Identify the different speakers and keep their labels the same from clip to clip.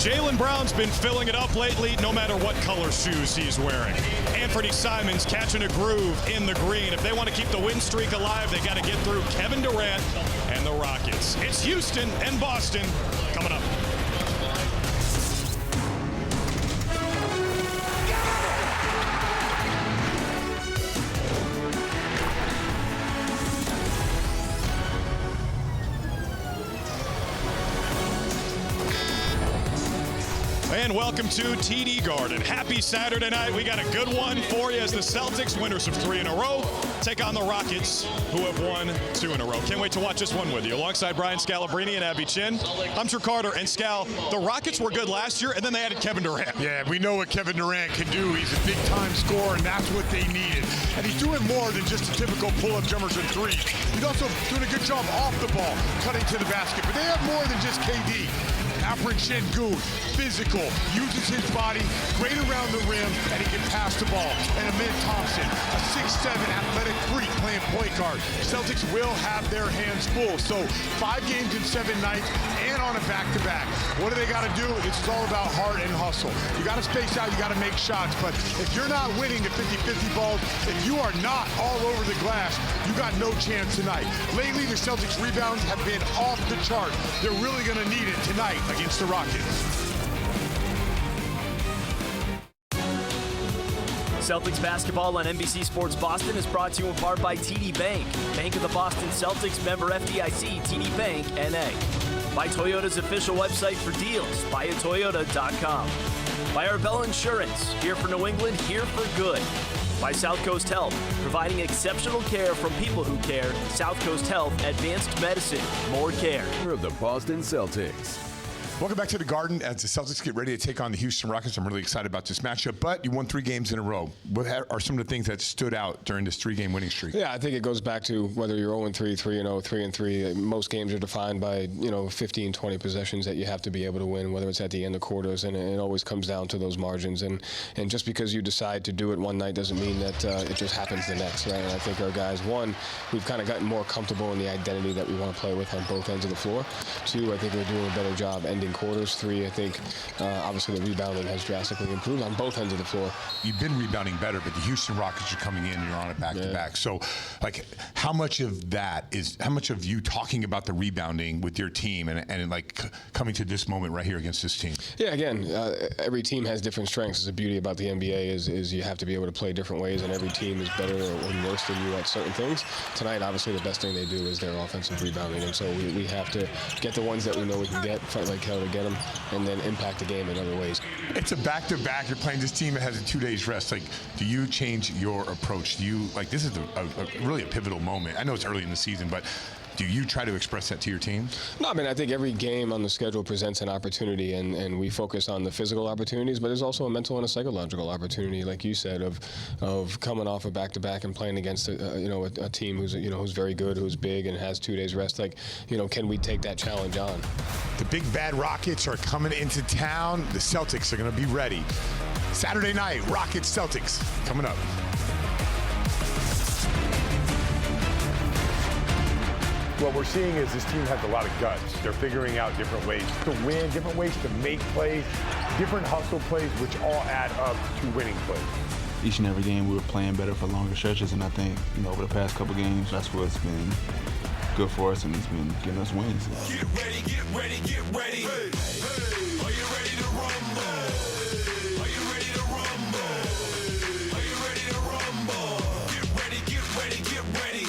Speaker 1: Jaylen Brown's been filling it up lately, no matter what color shoes he's wearing. Anthony Simons catching a groove in the green. If they want to keep the win streak alive, they got to get through Kevin Durant and the Rockets. It's Houston and Boston coming up. And welcome to TD Garden. Happy Saturday night. We got a good one for you as the Celtics, winners of 3 in a row, take on the Rockets, who have won 2 in a row. Can't wait to watch this one with you. Alongside Brian Scalabrine and Abby Chin, I'm Drew Carter. And Scal, the Rockets were good last year, and then they added Kevin Durant.
Speaker 2: Yeah, we know what Kevin Durant can do. He's a big-time scorer, and that's what they needed. And he's doing more than just a typical pull-up jumpers and threes. He's also doing a good job off the ball, cutting to the basket. But they have more than just KD. Alfred Sengun, physical, uses his body, great around the rim, and he can pass the ball. And Amin Thompson, a 6'7" athletic freak playing point guard. Celtics will have their hands full. So 5 games in 7 nights and on a back-to-back. What do they got to do? This is all about heart and hustle. You got to space out, you got to make shots. But if you're not winning the 50-50 balls, if you are not all over the glass, you got no chance tonight. Lately, the Celtics rebounds have been off the chart. They're really going to need it tonight against the Rockets.
Speaker 3: Celtics basketball on NBC Sports Boston is brought to you in part by TD Bank. Bank of the Boston Celtics, member FDIC, TD Bank, N.A. By Toyota's official website for deals, buyatoyota.com. By Arbella Insurance, here for New England, here for good. By South Coast Health, providing exceptional care from people who care. South Coast Health, advanced medicine, more care.
Speaker 4: Of the Boston Celtics.
Speaker 2: Welcome back to the Garden as the Celtics get ready to take on the Houston Rockets. I'm really excited about this matchup, but you won 3 games in a row. What are some of the things that stood out during this 3-game winning streak?
Speaker 5: Yeah, I think it goes back to whether you're 0-3, 3-0, 3-3. Most games are defined by, 15, 20 possessions that you have to be able to win, whether it's at the end of quarters, and it always comes down to those margins. And just because you decide to do it one night doesn't mean that it just happens the next, right? And I think our guys, 1, we've kind of gotten more comfortable in the identity that we want to play with on both ends of the floor. 2, I think we're doing a better job ending quarters. 3, I think, obviously the rebounding has drastically improved on both ends of the floor.
Speaker 2: You've been rebounding better, but the Houston Rockets are coming in and you're on it back-to-back. Yeah. So, how much of you talking about the rebounding with your team and coming to this moment right here against this team?
Speaker 5: Yeah, again, every team has different strengths. The beauty about the NBA is you have to be able to play different ways, and every team is better or worse than you at certain things. Tonight, obviously, the best thing they do is their offensive rebounding, and so we have to get the ones that we know we can get, fight like hell to get them, and then impact the game in other ways.
Speaker 2: It's a back-to-back. You're playing this team that has a 2 days rest. Do you change your approach? Do you this is really a pivotal moment? I know it's early in the season, but do you try to express that to your team?
Speaker 5: No, I think every game on the schedule presents an opportunity, and we focus on the physical opportunities, but there's also a mental and a psychological opportunity, like you said, of coming off a back-to-back and playing against a team who's very good, who's big, and has 2 days rest. Can we take that challenge on?
Speaker 2: The big bad Rockets are coming into town. The Celtics are going to be ready. Saturday night, Rockets-Celtics coming up. What we're seeing is this team has a lot of guts. They're figuring out different ways to win, different ways to make plays, different hustle plays, which all add up to winning plays.
Speaker 6: Each and every game we were playing better for longer stretches, and I think, over the past couple games, that's what's been good for us, and it's been giving us wins.
Speaker 7: Get ready, get ready, get ready. Hey, hey. Are you ready to rumble? Are you ready to rumble? Are you ready to rumble? Get ready, get ready, get ready.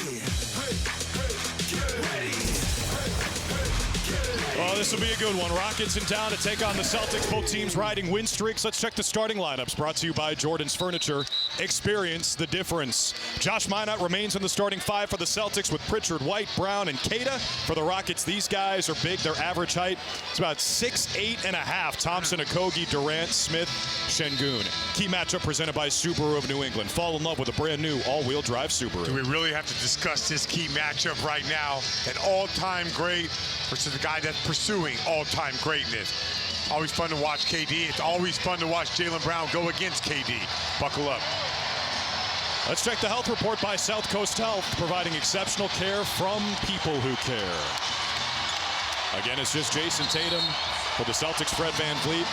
Speaker 7: Hey, hey, get ready. Hey, hey, get ready.
Speaker 1: Oh, this will be a good one. Rockets in town to take on the Celtics. Both teams riding win streaks. Let's check the starting lineups. Brought to you by Jordan's Furniture. Experience the difference. Josh Minott remains in the starting 5 for the Celtics with Pritchard, White, Brown, and Keita. For the Rockets, these guys are big. Their average height is about 6'8 and a half. Thompson, Okogie, Durant, Smith, Sengun. Key matchup presented by Subaru of New England. Fall in love with a brand new all-wheel drive Subaru.
Speaker 2: Do we really have to discuss this key matchup right now? An all-time great versus a guy that's pursuing all-time greatness. Always fun to watch KD. It's always fun to watch Jaylen Brown go against KD. Buckle up.
Speaker 1: Let's check the health report by South Coast Health, providing exceptional care from people who care. Again, it's just Jason Tatum For the Celtics, Fred VanVleet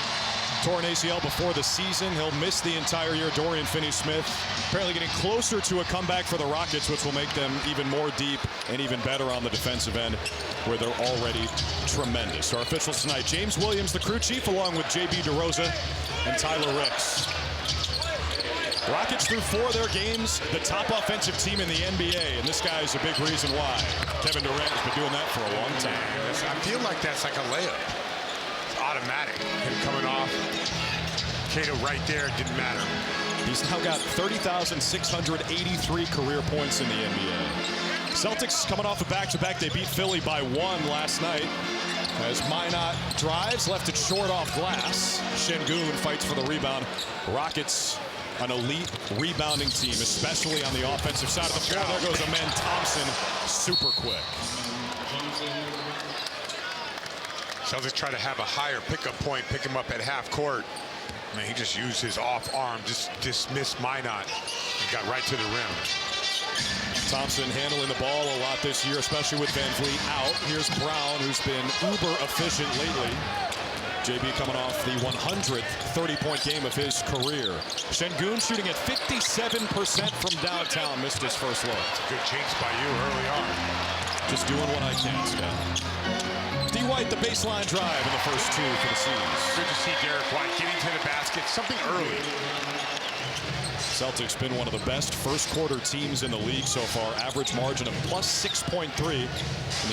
Speaker 1: tore an ACL before the season. He'll miss the entire year. Dorian Finney-Smith apparently getting closer to a comeback for the Rockets, which will make them even more deep and even better on the defensive end, where they're already tremendous. Our officials tonight, James Williams, the crew chief, along with J.B. DeRosa and Tyler Ricks. Rockets through 4 of their games, the top offensive team in the NBA, and this guy is a big reason why. Kevin Durant has been doing that for a long time.
Speaker 2: I feel like that's like a layup. It's automatic. Him coming off. Cato right there, didn't matter.
Speaker 1: He's now got 30,683 career points in the NBA. Celtics coming off a back-to-back. They beat Philly by 1 last night. As Minot drives, left it short off glass. Şengün fights for the rebound. Rockets, an elite rebounding team, especially on the offensive side of the floor. There goes Amen Thompson, super quick.
Speaker 2: Celtics try to have a higher pickup point, pick him up at half court. I mean, he just used his off arm, just dismissed Minot, and got right to the rim.
Speaker 1: Thompson handling the ball a lot this year, especially with VanVleet out. Here's Brown, who's been uber efficient lately. JB coming off the 100th 30-point game of his career. Şengün shooting at 57% from downtown. Missed his first look.
Speaker 2: Good jinx by you early on.
Speaker 1: Just doing what I can, Scott. D. White, the baseline drive in the first 2 for the C's.
Speaker 2: Good to see Derek White getting to the basket. Something early.
Speaker 1: Celtics been one of the best first quarter teams in the league so far. Average margin of plus 6.3 in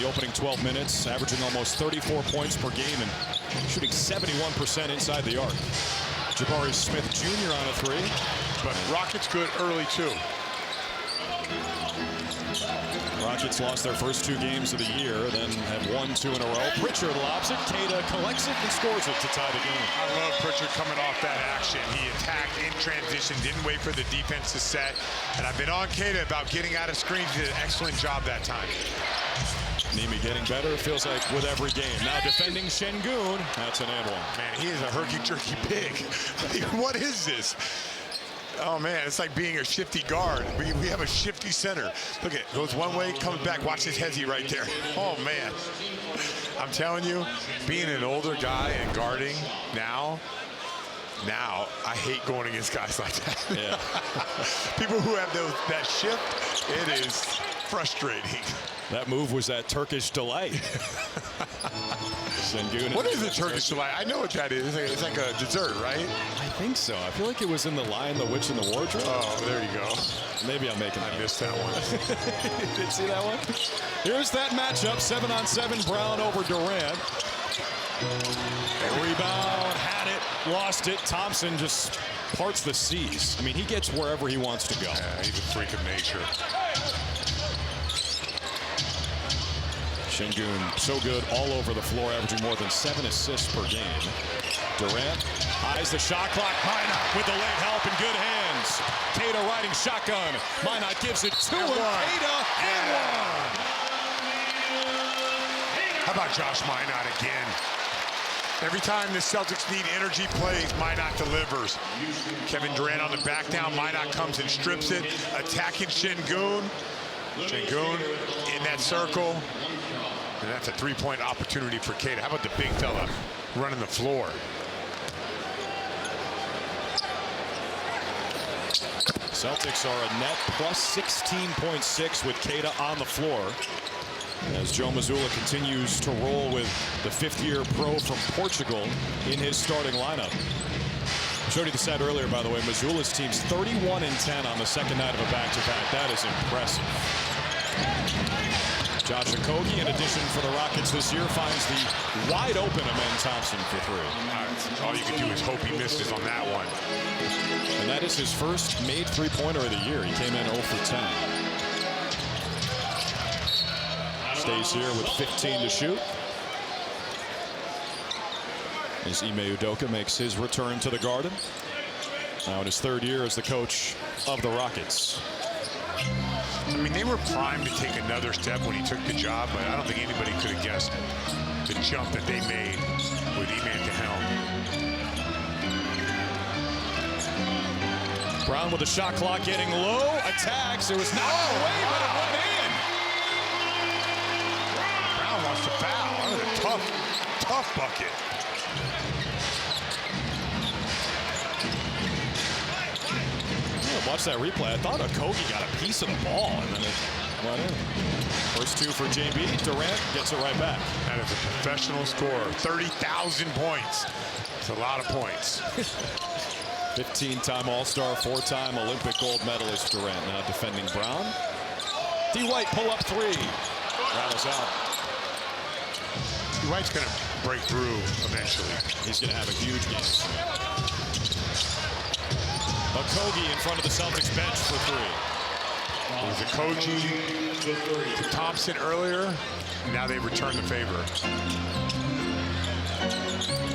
Speaker 1: the opening 12 minutes, averaging almost 34 points per game and shooting 71% inside the arc. Jabari Smith Jr. on a 3.
Speaker 2: But Rockets good early too.
Speaker 1: Rockets lost their first 2 games of the year, then have won 2 in a row. Pritchard lobs it, Queta collects it and scores it to tie the game.
Speaker 2: I love Pritchard coming off that action. He attacked in transition, didn't wait for the defense to set. And I've been on Queta about getting out of screens. He did an excellent job that time.
Speaker 1: Nemi getting better, feels like, with every game. Now defending Şengün. That's an and one.
Speaker 2: Man, he is a herky-jerky pig. What is this? Oh, man, it's like being a shifty guard. We have a shifty center. Look at it. Goes one way, comes back. Watch this hezzy right there. Oh, man. I'm telling you, being an older guy and guarding now, I hate going against guys like that.
Speaker 1: Yeah.
Speaker 2: People who have that shift, it is frustrating.
Speaker 1: That move was that Turkish delight. Şengün.
Speaker 2: What is a Turkish delight? I know what that is. It's like a dessert, right?
Speaker 1: I think so. I feel like it was in The Lion, the Witch, and the Wardrobe.
Speaker 2: Oh, there you go.
Speaker 1: Maybe I'm making that.
Speaker 2: I missed that one.
Speaker 1: Did you see that one? Here's that matchup, 7-on-7, Brown over Durant. Rebound, had it, lost it. Thompson just parts the seas. I mean, he gets wherever he wants to go.
Speaker 2: Yeah, he's a freak of nature.
Speaker 1: Şengün so good all over the floor, averaging more than 7 assists per game. Durant eyes the shot clock. Minot with the late help in good hands. Queta riding shotgun. Minot gives it to him. Queta and 1.
Speaker 2: How about Josh Minot again? Every time the Celtics need energy plays, Minot delivers. Kevin Durant on the back down. Minot comes and strips it. Attacking Şengün. Şengün in that circle. And that's a 3-point opportunity for Queta. How about the big fella running the floor?
Speaker 1: Celtics are a net plus 16.6 with Queta on the floor. As Joe Mazzulla continues to roll with the 5th-year pro from Portugal in his starting lineup. I showed you the stat earlier, by the way. Mazzulla's team's 31-10 on the second night of a back-to-back. That is impressive. Josh Okogie, in addition for the Rockets this year, finds the wide-open Amen Thompson for 3.
Speaker 2: All you can do is hope he misses on that one.
Speaker 1: And that is his first made 3-pointer of the year. He came in 0 for 10. Stays here with 15 to shoot. As Ime Udoka makes his return to the Garden. Now in his 3rd year as the coach of the Rockets.
Speaker 2: I mean, they were primed to take another step when he took the job, but I don't think anybody could have guessed the jump that they made with Ime at the helm.
Speaker 1: Brown with the shot clock getting low. Attacks. It was knocked away, but it went in.
Speaker 2: Brown wants to foul. That was a tough bucket.
Speaker 1: watch that replay. I thought Okogie got a piece of the ball, and then it went in. First two for JB. Durant gets it right back.
Speaker 2: That is a professional scorer. 30,000 points. It's a lot of points.
Speaker 1: 15-time All-Star, 4-time Olympic gold medalist Durant now defending Brown. D. White pull-up three. Rattles out.
Speaker 2: D. White's going to break through eventually.
Speaker 1: He's going to have a huge game. Okogie in front of the Celtics bench for three.
Speaker 2: It was Okogie to Thompson earlier. Now they return the favor.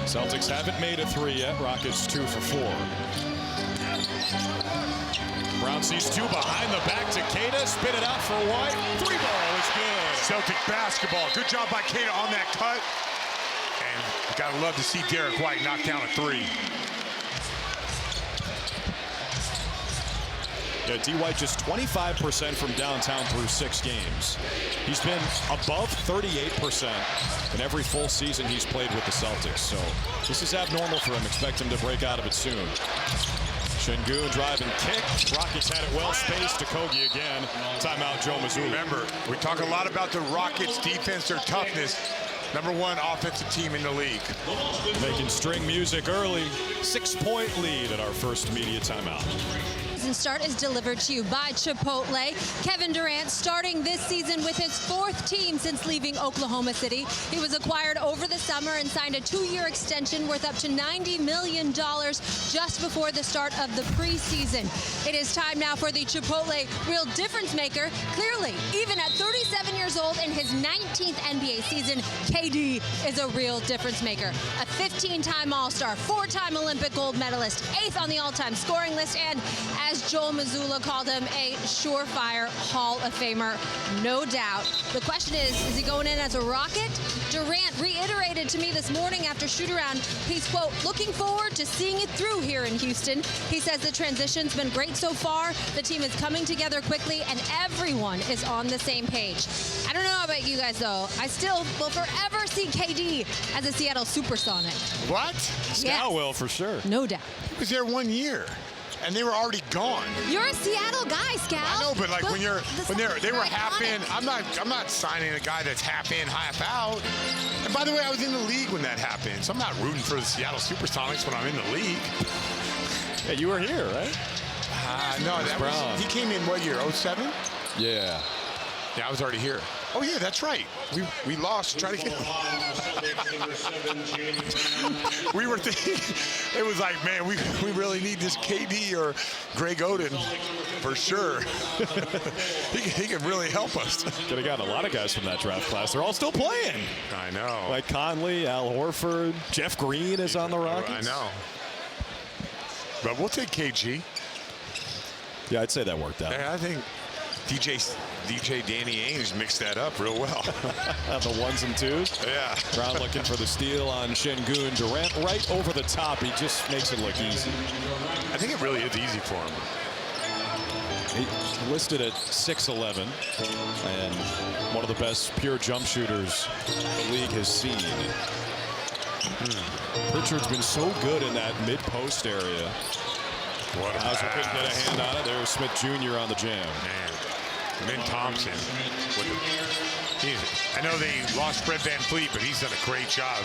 Speaker 1: Celtics haven't made a three yet. Rockets 2 for 4. Brown sees two behind the back to Queta. Spin it out for White. Three ball is good.
Speaker 2: Celtic basketball. Good job by Queta on that cut. And you gotta love to see Derek White knock down a three.
Speaker 1: Yeah, D. White just 25% from downtown through 6 games. He's been above 38% in every full season he's played with the Celtics. So this is abnormal for him. Expect him to break out of it soon. Şengün drive and kick. Rockets had it well spaced. Okogie again. Timeout, Joe Mazzulla.
Speaker 2: Remember, we talk a lot about the Rockets' defense, their toughness. #1 offensive team in the league.
Speaker 1: They can string music early. 6-point lead at our first media timeout.
Speaker 8: Start is delivered to you by Chipotle. Kevin Durant starting this season with his 4th team since leaving Oklahoma City. He was acquired over the summer and signed a 2-year extension worth up to $90 million just before the start of the preseason. It is time now for the Chipotle real difference maker. Clearly, even at 37 years old in his 19th NBA season, KD is a real difference maker. A 15-time All-Star, 4-time Olympic gold medalist, 8th on the all-time scoring list, and as Joel Mazzulla called him, a surefire Hall of Famer, no doubt. The question is he going in as a Rocket? Durant reiterated to me this morning after shoot-around, he's, quote, looking forward to seeing it through here in Houston. He says the transition's been great so far. The team is coming together quickly, and everyone is on the same page. I don't know about you guys, though. I still will forever see KD as a Seattle Supersonic.
Speaker 2: What?
Speaker 1: Scout will, for sure.
Speaker 8: No doubt.
Speaker 2: He was there 1 year. And they were already gone.
Speaker 8: You're a Seattle guy, Scout.
Speaker 2: I know, but like when they were half
Speaker 8: iconic.
Speaker 2: in, I'm not signing a guy that's half in, half out. And by the way, I was in the league when that happened, so I'm not rooting for the Seattle Supersonics when I'm in the league.
Speaker 1: Yeah, you were here, right?
Speaker 2: No, that was, he came in what year? 07?
Speaker 1: Yeah.
Speaker 2: Yeah, I was already here. Oh yeah, that's right. We lost. Try to get. We were thinking it was like, man, we really need this KD or Greg Oden for sure. he can really help us.
Speaker 1: Could have gotten a lot of guys from that draft class. They're all still playing.
Speaker 2: I know.
Speaker 1: Like Conley, Al Horford, Jeff Green is on the Rockets.
Speaker 2: I know. But we'll take KG.
Speaker 1: Yeah, I'd say that worked out.
Speaker 2: Yeah, I think DJ Danny Ainge mixed that up real well.
Speaker 1: The 1s and 2s.
Speaker 2: Yeah.
Speaker 1: Brown looking for the steal on Şengün. Durant right over the top. He just makes it look easy.
Speaker 2: I think it really is easy for him.
Speaker 1: He's listed at 6'11", and one of the best pure jump shooters the league has seen. Pritchard's been so good in that mid-post area.
Speaker 2: What a
Speaker 1: Hauser couldn't get a hand on it. There's Smith Jr. on the jam.
Speaker 2: Man. Min Thompson. I know they lost Fred VanVleet, but he's done a great job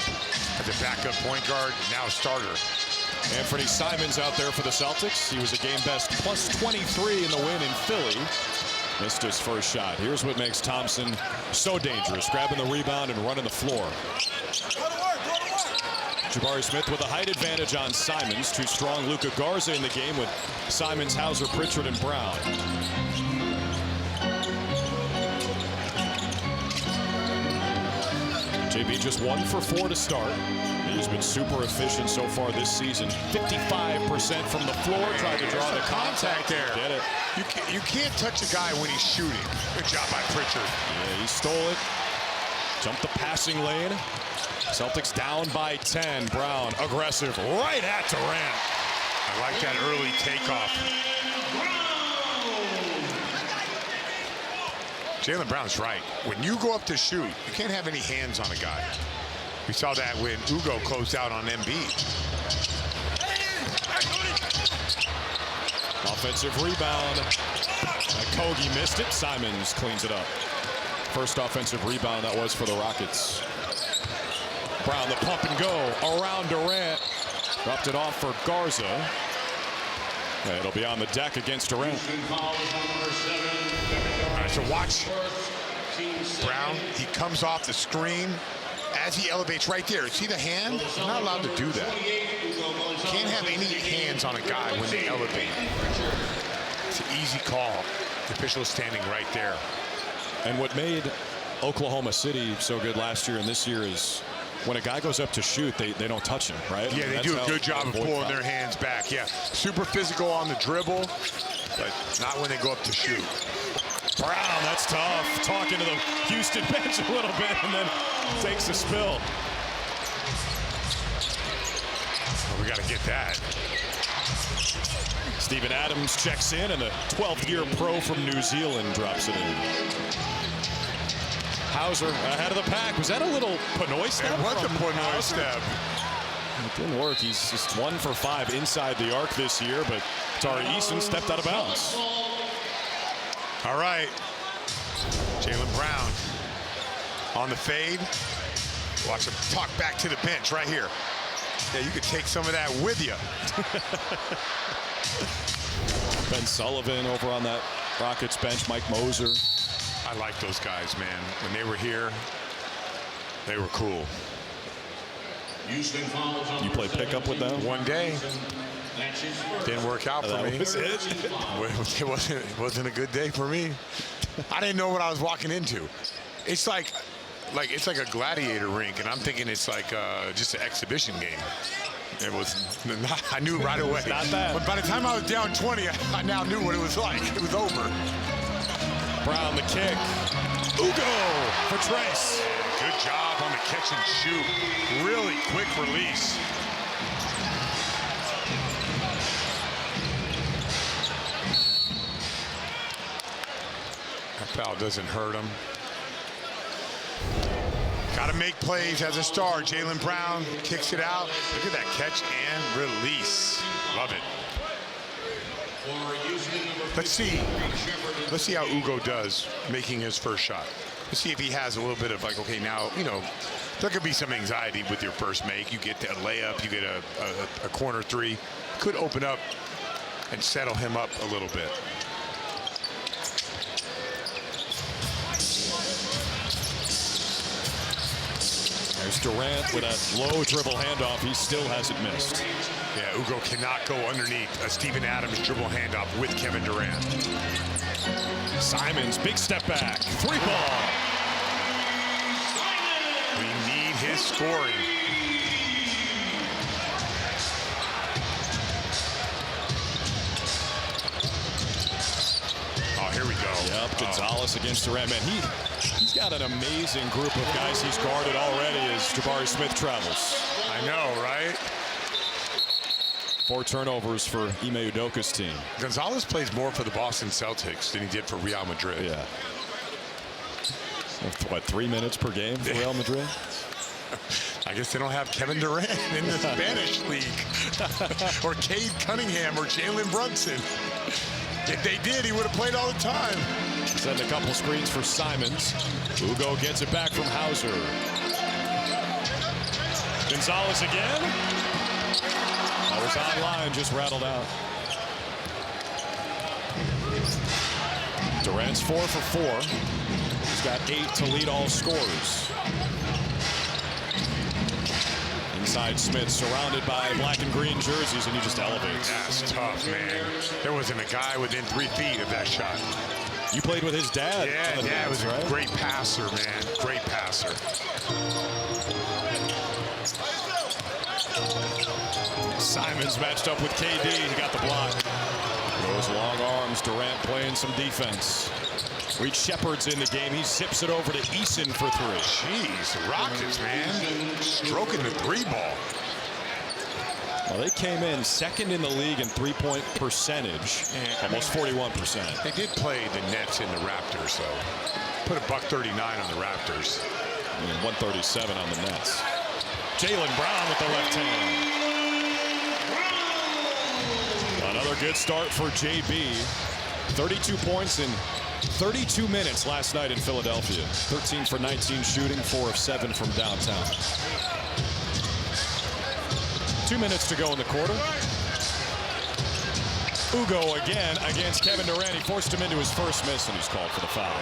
Speaker 2: as a backup point guard, now a starter.
Speaker 1: Anthony Simons out there for the Celtics. He was a game best plus 23 in the win in Philly. Missed his first shot. Here's what makes Thompson so dangerous, grabbing the rebound and running the floor. Jabari Smith with a height advantage on Simons. Too strong Luka Garza in the game with Simons, Hauser, Pritchard, and Brown. JB just 1 for 4 to start. He's been super efficient so far this season. 55% from the floor. Tried to draw the contact
Speaker 2: there.
Speaker 1: Get it.
Speaker 2: You can't touch a guy when he's shooting. Good job by Pritchard.
Speaker 1: Yeah, he stole it. Jumped the passing lane. Celtics down by 10. Brown aggressive right at Durant.
Speaker 2: I like that early takeoff. Jaylen Brown's right. When you go up to shoot, you can't have any hands on a guy. We saw that when Ugo closed out on Embiid.
Speaker 1: Offensive rebound. Kogi missed it. Simons cleans it up. First offensive rebound that was for the Rockets. Brown, the pump and go around Durant. Dropped it off for Garza. It'll be on the deck against Durant.
Speaker 2: All right, so watch Brown. He comes off the screen as he elevates right there. See the hand? He's not allowed to do that. Can't have any hands on a guy when they elevate. It's an easy call. The official is standing right there.
Speaker 1: And what made Oklahoma City so good last year and this year is when a guy goes up to shoot, they don't touch him, right?
Speaker 2: Yeah, they do a good job of pulling their hands back. Yeah, super physical on the dribble, but not when they go up to shoot.
Speaker 1: Brown, that's tough. Talking to the Houston bench a little bit and then takes a spill.
Speaker 2: We got to get that.
Speaker 1: Steven Adams checks in, and the 12th-year pro from New Zealand drops it in. Hauser ahead of the pack. Was that a little Pinoy step?
Speaker 2: It was a Pinoy step.
Speaker 1: It didn't work. He's just 1 for 5 inside the arc this year, but Tari Eason stepped out of bounds.
Speaker 2: All right. Jaylen Brown on the fade. Watch him talk back to the bench right here. Yeah, you could take some of that with you.
Speaker 1: Ben Sullivan over on that Rockets bench. Mike Moser.
Speaker 2: I like those guys, man. When they were here, they were cool.
Speaker 1: You play pickup with them?
Speaker 2: One day. Didn't work out for me.
Speaker 1: Was it?
Speaker 2: It wasn't a good day for me. I didn't know what I was walking into. It's like it's like a gladiator rink, and I'm thinking it's like just an exhibition game. It was not, I knew right away.
Speaker 1: Not bad.
Speaker 2: But by the time I was down 20, I now knew what it was like. It was over.
Speaker 1: Brown the kick. Ugo for Trace.
Speaker 2: Good job on the catch and shoot. Really quick release. That foul doesn't hurt him. Got to make plays as a star. Jaylen Brown kicks it out. Look at that catch and release. Love it. Let's see how Ugo does making his first shot. Let's see if he has a little bit of like, okay, now, you know, there could be some anxiety with your first make. You get a layup, you get a corner three. Could open up and settle him up a little bit.
Speaker 1: There's Durant with a low dribble handoff. He still hasn't missed.
Speaker 2: Yeah, Ugo cannot go underneath a Steven Adams dribble handoff with Kevin Durant.
Speaker 1: Simons, big step back. 3-ball.
Speaker 2: We need his scoring. Oh, here we go.
Speaker 1: Yep, Gonzalez against Durant. Man, he's got an amazing group of guys he's guarded already as Jabari Smith travels.
Speaker 2: I know, right?
Speaker 1: 4 turnovers for Ime Udoka's team.
Speaker 2: Gonzalez plays more for the Boston Celtics than he did for Real Madrid.
Speaker 1: Yeah. What, 3 minutes per game for Real Madrid?
Speaker 2: I guess they don't have Kevin Durant in the Spanish league. Or Cade Cunningham or Jalen Brunson. If they did, he would have played all the time.
Speaker 1: Send a couple screens for Simons. Ugo gets it back from Hauser. Gonzalez again. That was online, just rattled out. Durant's 4 for 4. He's got 8 to lead all scorers. Inside Smith, surrounded by black and green jerseys, and he just elevates.
Speaker 2: That's tough, man. There wasn't a guy within 3 feet of that shot.
Speaker 1: You played with his dad.
Speaker 2: Yeah, it was
Speaker 1: right?
Speaker 2: a great passer, man. Great passer.
Speaker 1: Simons matched up with KD. He got the block. Those long arms. Durant playing some defense. Reed Shepard's in the game. He zips it over to Eason for 3.
Speaker 2: Jeez, the Rockets, man. Stroking the 3-ball.
Speaker 1: Well, they came in second in the league in three-point percentage. Almost 41%.
Speaker 2: They did play the Nets and the Raptors, though. Put a $139 on the Raptors.
Speaker 1: And 137 on the Nets. Jaylen Brown with the left hand. Another Another good start for JB. 32 points in 32 minutes last night in Philadelphia. 13 for 19 shooting, 4 of 7 from downtown. 2 minutes to go in the quarter. Ugo again against Kevin Durant. He forced him into his first miss, and he's called for the foul.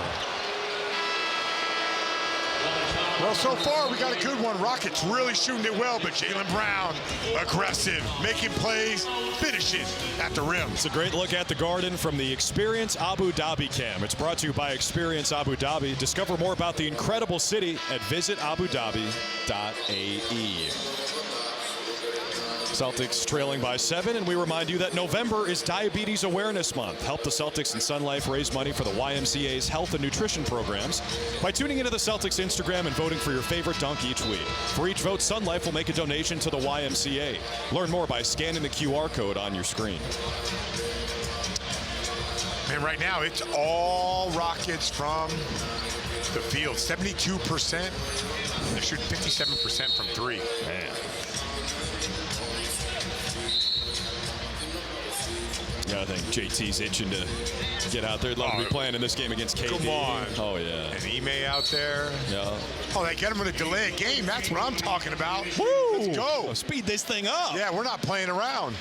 Speaker 2: Well, so far we got a good one. Rockets really shooting it well, but Jaylen Brown, aggressive, making plays, finishing at the rim.
Speaker 1: It's a great look at the Garden from the Experience Abu Dhabi cam. It's brought to you by Experience Abu Dhabi. Discover more about the incredible city at visitabudabi.ae. Celtics trailing by 7, and we remind you that November is Diabetes Awareness Month. Help the Celtics and Sun Life raise money for the YMCA's health and nutrition programs by tuning into the Celtics Instagram and voting for your favorite dunk each week. For each vote, Sun Life will make a donation to the YMCA. Learn more by scanning the QR code on your screen.
Speaker 2: And right now, it's all Rockets from the field. 72%. They're shooting 57% from 3.
Speaker 1: Man. I think JT's itching to get out there. Love to be playing in this game against KD.
Speaker 2: Come on.
Speaker 1: Oh, yeah.
Speaker 2: And Ime out there.
Speaker 1: Yeah.
Speaker 2: Oh, they get him in a delay game. That's what I'm talking about.
Speaker 1: Woo!
Speaker 2: Let's go.
Speaker 1: Oh, speed this thing up.
Speaker 2: Yeah, we're not playing around.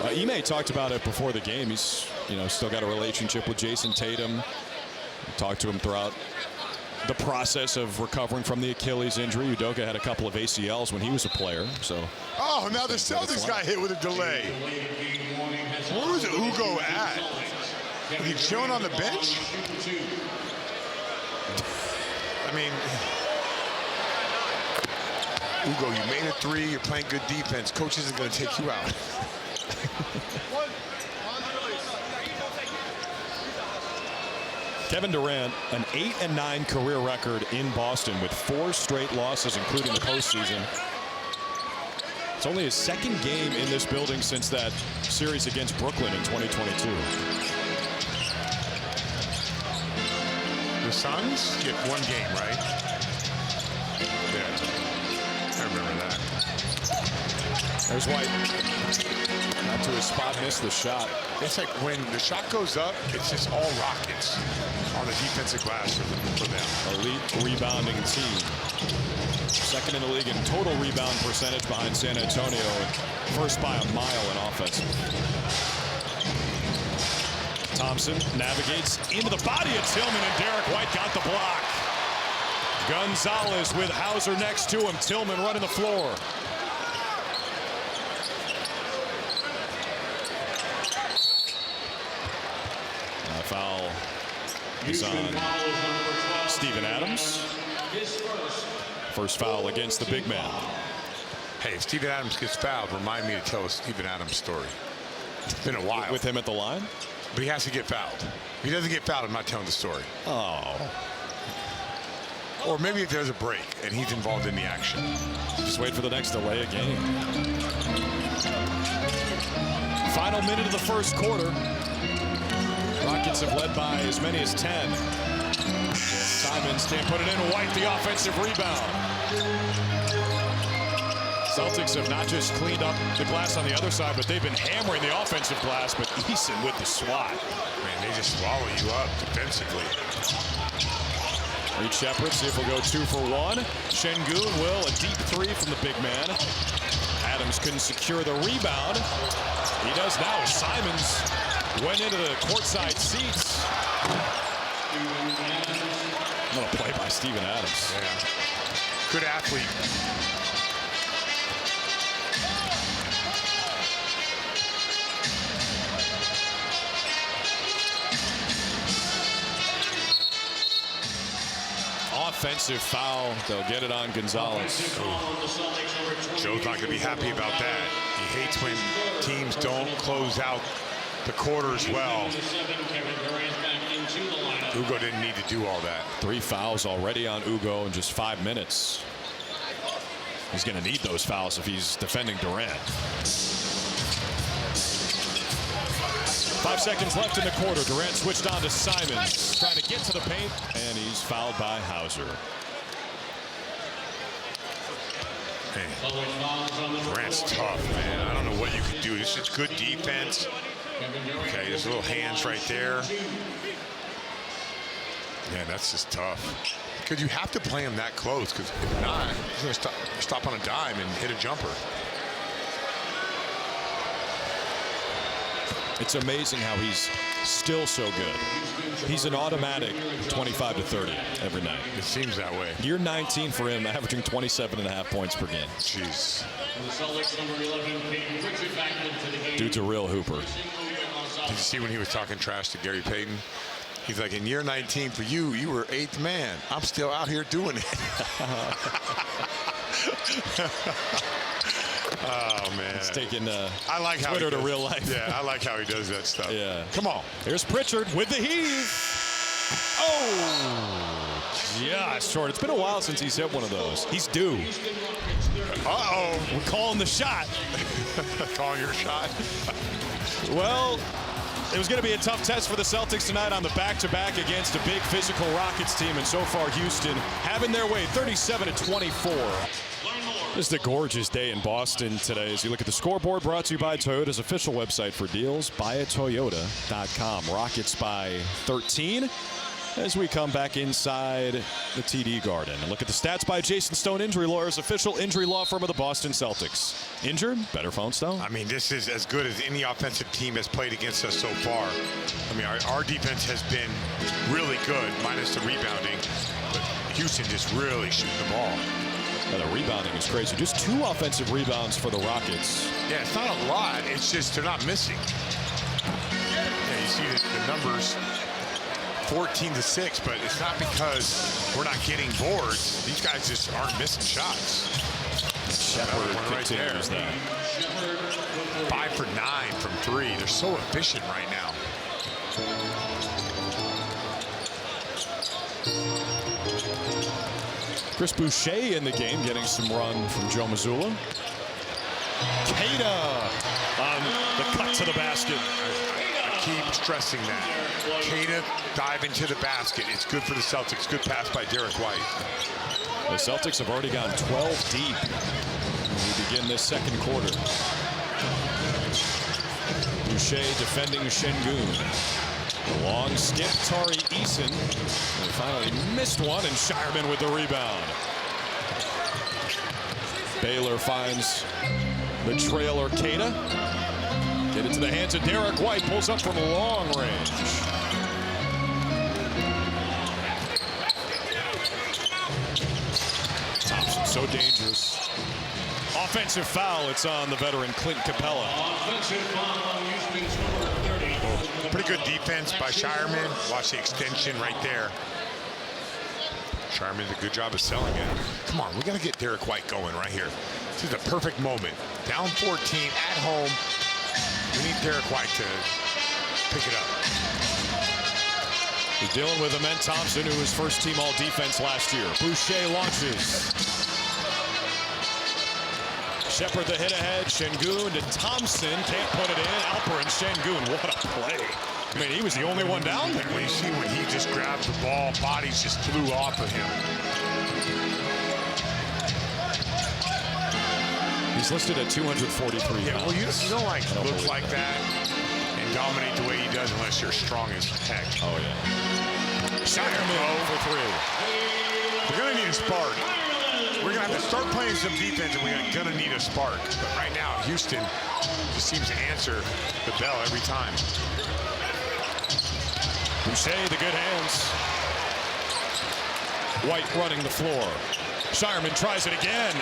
Speaker 1: Ime talked about it before the game. He's, still got a relationship with Jason Tatum. Talked to him throughout the process of recovering from the Achilles injury. Udoka had a couple of ACLs when he was a player. So.
Speaker 2: Oh, now the Celtics got hit with a delay. Where was Ugo at? Was he chilling on the bench? I mean, Ugo, you made a 3. You're playing good defense. Coach isn't going to take you out.
Speaker 1: Kevin Durant, an 8-9 career record in Boston with 4 straight losses, including the postseason. It's only his second game in this building since that series against Brooklyn in 2022.
Speaker 2: The Suns get 1 game, right? Yeah, I remember that.
Speaker 1: There's White. Not to his spot, missed the shot.
Speaker 2: It's like when the shot goes up, it's just all Rockets on the defensive glass for them.
Speaker 1: Elite rebounding team. Second in the league in total rebound percentage behind San Antonio, and first by a mile in offense. Thompson navigates into the body of Tillman, and Derek White got the block. Gonzalez with Hauser next to him. Tillman running the floor. Foul is on Steven Adams. First foul against the big man.
Speaker 2: Hey, if Steven Adams gets fouled, remind me to tell a Steven Adams story. It's been a while.
Speaker 1: With him at the line?
Speaker 2: But he has to get fouled. If he doesn't get fouled, I'm not telling the story.
Speaker 1: Oh.
Speaker 2: Or maybe if there's a break and he's involved in the action.
Speaker 1: Just wait for the next delay of game. Final minute of the first quarter. Rockets have led by as many as 10. Simons can't put it in. White, the offensive rebound. Celtics have not just cleaned up the glass on the other side, but they've been hammering the offensive glass. But Eason with the swat.
Speaker 2: Man, they just swallow you up defensively.
Speaker 1: Reed Shepard, see if we'll go 2 for 1. Şengün will, a deep 3 from the big man. Adams couldn't secure the rebound. He does now. Simons went into the courtside seats. What a play by Steven Adams.
Speaker 2: Yeah. Good athlete.
Speaker 1: Offensive foul. They'll get it on Gonzalez.
Speaker 2: Joe's not going to be happy about that. He hates when teams don't close out the quarters well. Ugo didn't need to do all that.
Speaker 1: 3 fouls already on Ugo in just 5 minutes. He's going to need those fouls if he's defending Durant. 5 seconds left in the quarter. Durant switched on to Simons, trying to get to the paint, and he's fouled by Hauser.
Speaker 2: Durant's tough, man. I don't know what you can do. This is good defense. Okay, there's little hands right there. Yeah, that's just tough. Because you have to play him that close, because if not, he's going to stop on a dime and hit a jumper.
Speaker 1: It's amazing how he's still so good. He's an automatic 25 to 30 every night.
Speaker 2: It seems that way.
Speaker 1: Year 19 for him, averaging 27.5 points per game.
Speaker 2: Jeez.
Speaker 1: Dude's a real hooper.
Speaker 2: Did you see when he was talking trash to Gary Payton? He's like, in year 19 for you, you were 8th man. I'm still out here doing it. Oh, man.
Speaker 1: It's taking
Speaker 2: I like how
Speaker 1: Twitter to real life.
Speaker 2: Yeah, I like how he does that stuff.
Speaker 1: Yeah.
Speaker 2: Come on.
Speaker 1: Here's Pritchard with the heave. Oh, just short. It's been a while since he's hit one of those. He's due.
Speaker 2: Uh-oh.
Speaker 1: We're calling the shot.
Speaker 2: Calling your shot.
Speaker 1: Well, it was going to be a tough test for the Celtics tonight on the back-to-back against a big physical Rockets team, and so far Houston having their way 37-24. This is a gorgeous day in Boston today as you look at the scoreboard, brought to you by Toyota's official website for deals, buyatoyota.com. Rockets by 13 as we come back inside the TD Garden. And look at the stats by Jason Stone, Injury Lawyers, official injury law firm of the Boston Celtics. Injured? Better phone, Stone.
Speaker 2: I mean, this is as good as any offensive team has played against us so far. I mean, our defense has been really good, minus the rebounding. But Houston just really shooting the ball.
Speaker 1: Yeah, the rebounding is crazy. Just 2 offensive rebounds for the Rockets.
Speaker 2: Yeah, it's not a lot. It's just they're not missing. Yeah, you see the numbers, 14-6, but it's not because we're not getting boards. These guys just aren't missing shots.
Speaker 1: Shepard
Speaker 2: right there.
Speaker 1: that.
Speaker 2: 5 for 9 from 3. They're so efficient right now.
Speaker 1: Chris Boucher in the game, getting some run from Joe Mazzulla. Queta on the cut to the basket.
Speaker 2: I keep stressing that. Queta dive into the basket. It's good for the Celtics. Good pass by Derek White.
Speaker 1: The Celtics have already gone 12 deep as we begin this second quarter. Boucher defending Şengün. Long skip, Tari Eason. And finally missed one, and Shireman with the rebound. Baylor finds the trailer, Queta. Get it to the hands of Derek White. Pulls up from long range. Thompson, so dangerous. Offensive foul. It's on the veteran Clint Capella.
Speaker 2: Pretty good defense by Shireman. Watch the extension right there. Shireman did a good job of selling it. Come on, we got to get Derek White going right here. This is a perfect moment. Down 14 at home. We need Derek White to pick it up.
Speaker 1: He's dealing with Amen Thompson, who was first team all defense last year. Boucher launches. Shepard the hit ahead. Şengün to Thompson. Can't put it in. Alperen Şengün. What a play. I mean, he was the only one down there.
Speaker 2: When you see when he just grabbed the ball, bodies just flew off of him.
Speaker 1: He's listed at 243
Speaker 2: Yeah, well, you don't like
Speaker 1: I don't
Speaker 2: look
Speaker 1: believe
Speaker 2: like that and dominate the way he does unless you're strong as heck.
Speaker 1: Oh, yeah. Shireman for 3.
Speaker 2: We're going to need a spark. We're going to have to start playing some defense, and we're going to need a spark. But right now, Houston just seems to answer the bell every time.
Speaker 1: Boucher, the good hands. White running the floor. Shireman tries it again.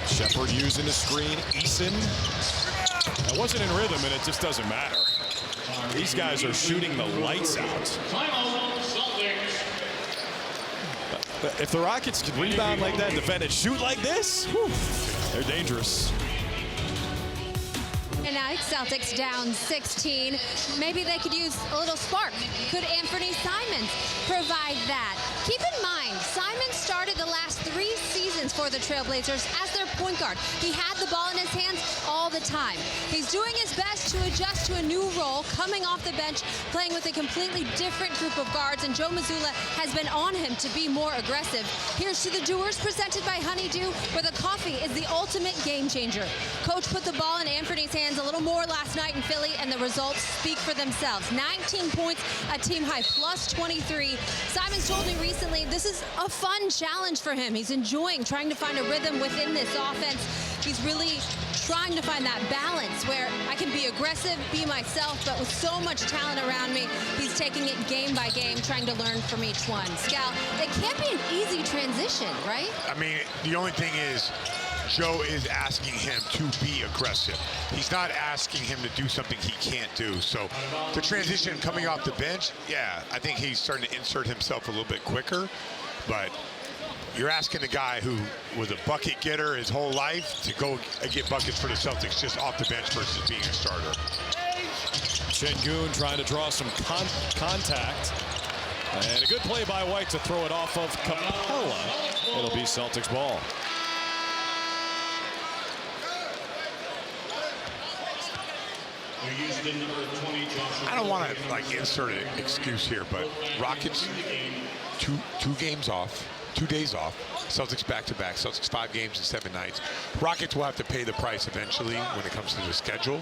Speaker 1: Shepard using the screen. Eason. That wasn't in rhythm, and it just doesn't matter. These guys are shooting the lights out. If the Rockets can rebound like that, defend and shoot like this, whew, they're dangerous.
Speaker 8: And tonight. Celtics down 16. Maybe they could use a little spark. Could Anthony Simons provide that? Keep in mind, Simons started the last 3 seasons for the Trailblazers as their point guard. He had the ball in his hands all the time. He's doing his best to adjust to a new role, coming off the bench, playing with a completely different group of guards, and Joe Mazzulla has been on him to be more aggressive. Here's to the Doers, presented by Honeydew, where the coffee is the ultimate game changer. Coach put the ball in Anthony's hands a little more last night in Philly, and the results speak for themselves. 19 points, a team high, plus 23. Simons told me recently this is a fun challenge for him. He's enjoying trying to find a rhythm within this offense. He's really trying to find that balance where I can be aggressive, be myself, but with so much talent around me, he's taking it game by game, trying to learn from each one. Scal, it can't be an easy transition, right?
Speaker 2: I mean, the only thing is, Joe is asking him to be aggressive. He's not asking him to do something he can't do. So the transition coming off the bench, yeah, I think he's starting to insert himself a little bit quicker, but you're asking a guy who was a bucket getter his whole life to go and get buckets for the Celtics just off the bench versus being a starter.
Speaker 1: Şengün trying to draw some contact. And a good play by White to throw it off of Capella. It'll be Celtics ball.
Speaker 2: I don't want to like insert an excuse here, but Rockets two games off. 2 days off. Celtics back-to-back. Celtics 5 games in 7 nights. Rockets will have to pay the price eventually when it comes to the schedule.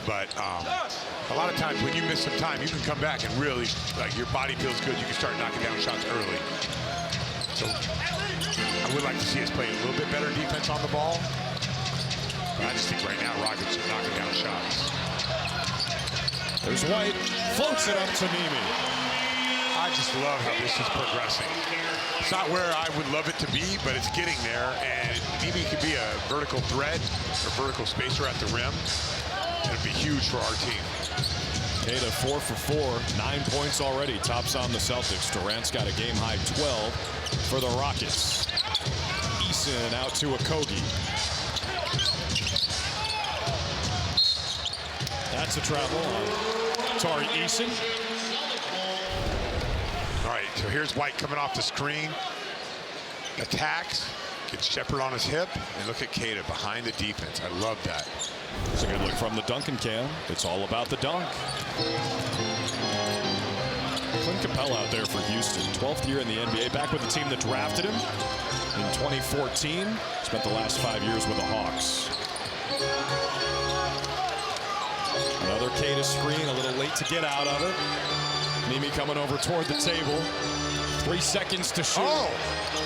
Speaker 2: But a lot of times when you miss some time, you can come back and really, like, your body feels good. You can start knocking down shots early. So I would like to see us play a little bit better defense on the ball. But I just think right now Rockets are knocking down shots.
Speaker 1: There's White. Floats it up to Nimi.
Speaker 2: I just love how this is progressing. It's not where I would love it to be, but it's getting there. And Nimi could be a vertical threat or vertical spacer at the rim. It'd be huge for our team.
Speaker 1: Queta 4 for 4, 9 points already. Tops on the Celtics. Durant's got a game high 12 for the Rockets. Eason out to Okogie. That's a travel on Tari Eason.
Speaker 2: All right, so here's White coming off the screen. Attacks, gets Shepard on his hip, and look at Queta behind the defense. I love that.
Speaker 1: It's a good look from the Duncan cam. It's all about the dunk. Clint Capella out there for Houston. 12th year in the NBA, back with the team that drafted him in 2014. Spent the last 5 years with the Hawks. Another Queta screen, a little late to get out of it. Nimi coming over toward the table. 3 seconds to shoot.
Speaker 2: Oh,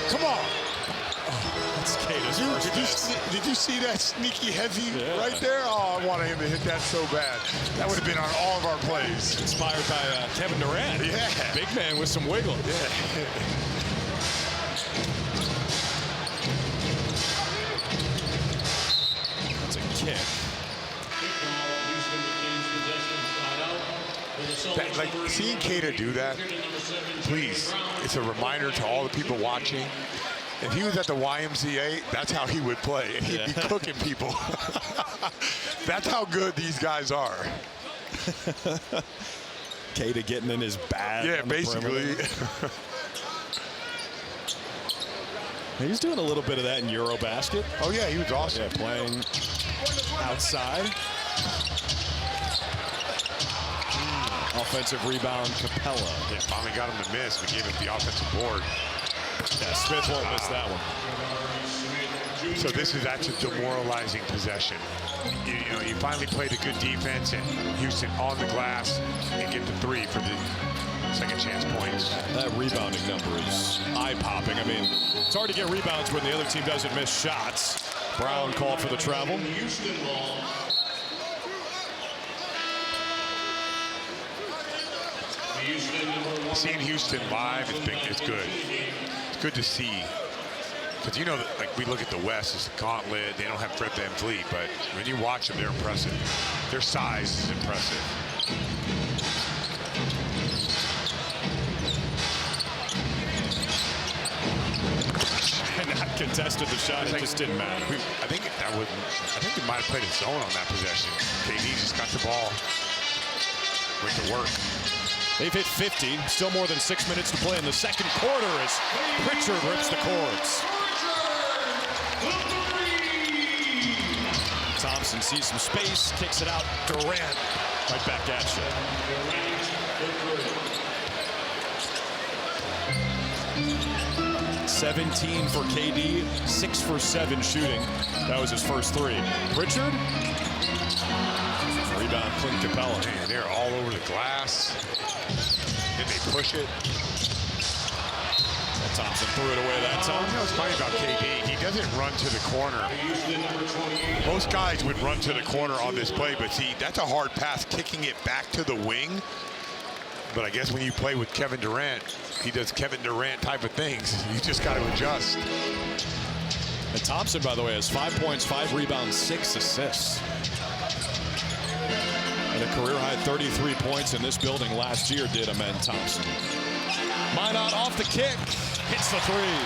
Speaker 2: come on.
Speaker 1: That's Queta's first
Speaker 2: Did you see that sneaky heavy right there? Oh, I wanted him to hit that so bad. That would have been on all of our plays.
Speaker 1: Inspired by Kevin Durant.
Speaker 2: Yeah.
Speaker 1: Big man with some wiggle.
Speaker 2: Yeah.
Speaker 1: That's a kick.
Speaker 2: Like seeing Queta do that, please, it's a reminder to all the people watching. If he was at the YMCA, that's how he would play. And he'd be cooking people. That's how good these guys are.
Speaker 1: Queta getting in his bag.
Speaker 2: Yeah, basically.
Speaker 1: He's doing a little bit of that in Eurobasket.
Speaker 2: Oh, yeah, he was awesome.
Speaker 1: Yeah, playing outside. Offensive rebound, Capella.
Speaker 2: Yeah, finally got him to miss. We gave him the offensive board.
Speaker 1: Yeah, Smith won't miss that one.
Speaker 2: So that's a demoralizing possession. You know, you finally played a good defense, and Houston on the glass and get the 3 for the second chance points.
Speaker 1: That rebounding number is eye-popping. I mean, it's hard to get rebounds when the other team doesn't miss shots. Brown called for the travel.
Speaker 2: Seeing Houston live, it's good. It's good to see. Because, you know, like we look at the West, it's a gauntlet. They don't have Fred VanVleet, but when you watch them, they're impressive. Their size is impressive.
Speaker 1: And not contested the shot. It just didn't matter.
Speaker 2: I think I think they might have played a zone on that possession. KD just got the ball. Went to work.
Speaker 1: They've hit 50, still more than 6 minutes to play in the second quarter as Pritchard rips the cords. Thompson sees some space, kicks it out. Durant right back at you. 17 for KD, 6 for 7 shooting. That was his first three. Pritchard. Rebound, Clint Capella.
Speaker 2: Man, they're all over the glass. Then they push it.
Speaker 1: Thompson threw it away that time.
Speaker 2: You know what's funny about KD? He doesn't run to the corner. Most guys would run to the corner on this play, but see, that's a hard pass, kicking it back to the wing. But I guess when you play with Kevin Durant, he does Kevin Durant type of things. You just got to adjust.
Speaker 1: And Thompson, by the way, has 5 points, 5 rebounds, 6 assists. And a career-high 33 points in this building last year did Amen Thompson. Minot off the kick, hits the three.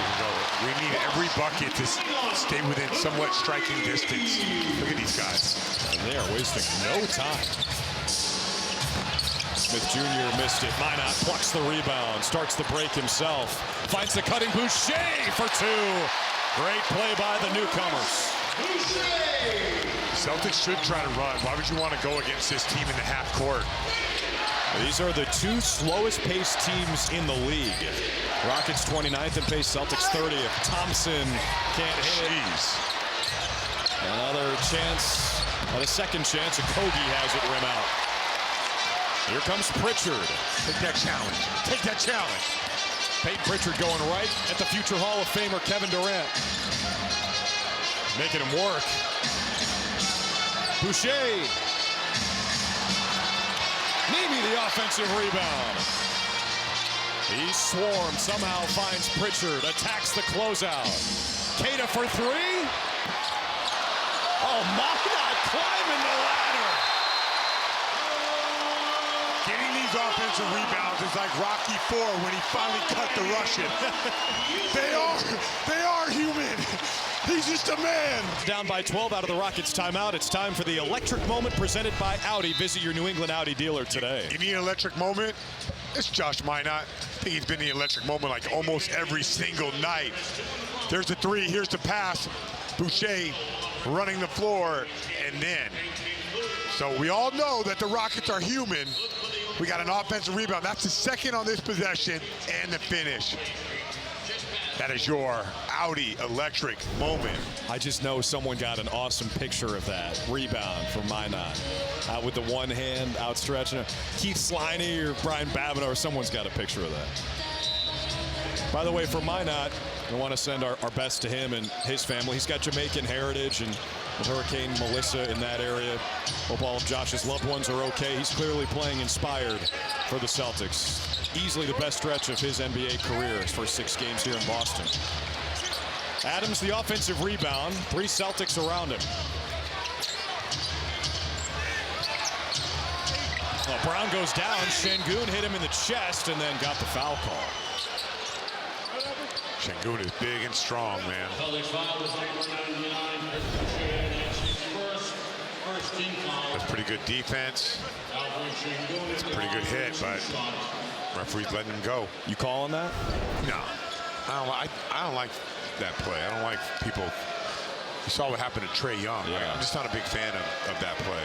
Speaker 2: We need every bucket to stay within somewhat striking distance. Look at these guys.
Speaker 1: And they are wasting no time. Smith Jr. missed it. Minot plucks the rebound, starts the break himself. Finds the cutting Boucher for 2. Great play by the newcomers.
Speaker 2: Celtics should try to run. Why would you want to go against this team in the half court?
Speaker 1: These are the 2 slowest paced teams in the league. Rockets 29th in pace, Celtics 30th. Thompson can't hit it. Another chance, a second chance, and Kogi has it rim out. Here comes Pritchard.
Speaker 2: Take that challenge. Take that challenge.
Speaker 1: Peyton Pritchard going right at the future Hall of Famer Kevin Durant. Making him work. Boucher. Maybe the offensive rebound. He swarmed, somehow finds Pritchard, attacks the closeout. Keita for 3. Oh, Minot climbing the ladder.
Speaker 2: Getting these offensive rebounds is like Rocky IV when he finally cut the Russian. They are human. He's just a man.
Speaker 1: Down by 12 out of the Rockets timeout. It's time for the electric moment presented by Audi. Visit your New England Audi dealer today.
Speaker 2: You need an electric moment? It's Josh Minot. I think he's been the electric moment like almost every single night. There's the 3, here's the pass. Boucher running the floor, and then. So we all know that the Rockets are human. We got an offensive rebound. That's the second on this possession and the finish. That is your Audi electric moment.
Speaker 1: I just know someone got an awesome picture of that rebound from Minot. Out with the one hand outstretched. Keith Sliney or Brian Babineau or someone's got a picture of that. By the way, for Minot, I want to send our best to him and his family. He's got Jamaican heritage, and with Hurricane Melissa in that area, hope all of Josh's loved ones are okay. He's clearly playing inspired for the Celtics. Easily the best stretch of his NBA career, his first 6 games here in Boston. Adams, the offensive rebound. 3 Celtics around him. Well, Brown goes down. Şengün hit him in the chest and then got the foul call.
Speaker 2: Şengün is big and strong, man. That's pretty good defense. It's a pretty good hit, but referee's letting him go.
Speaker 1: You calling that?
Speaker 2: No, I don't like that play. I don't like people. You saw what happened to Trae Young.
Speaker 1: Yeah.
Speaker 2: I'm just not a big fan of that play.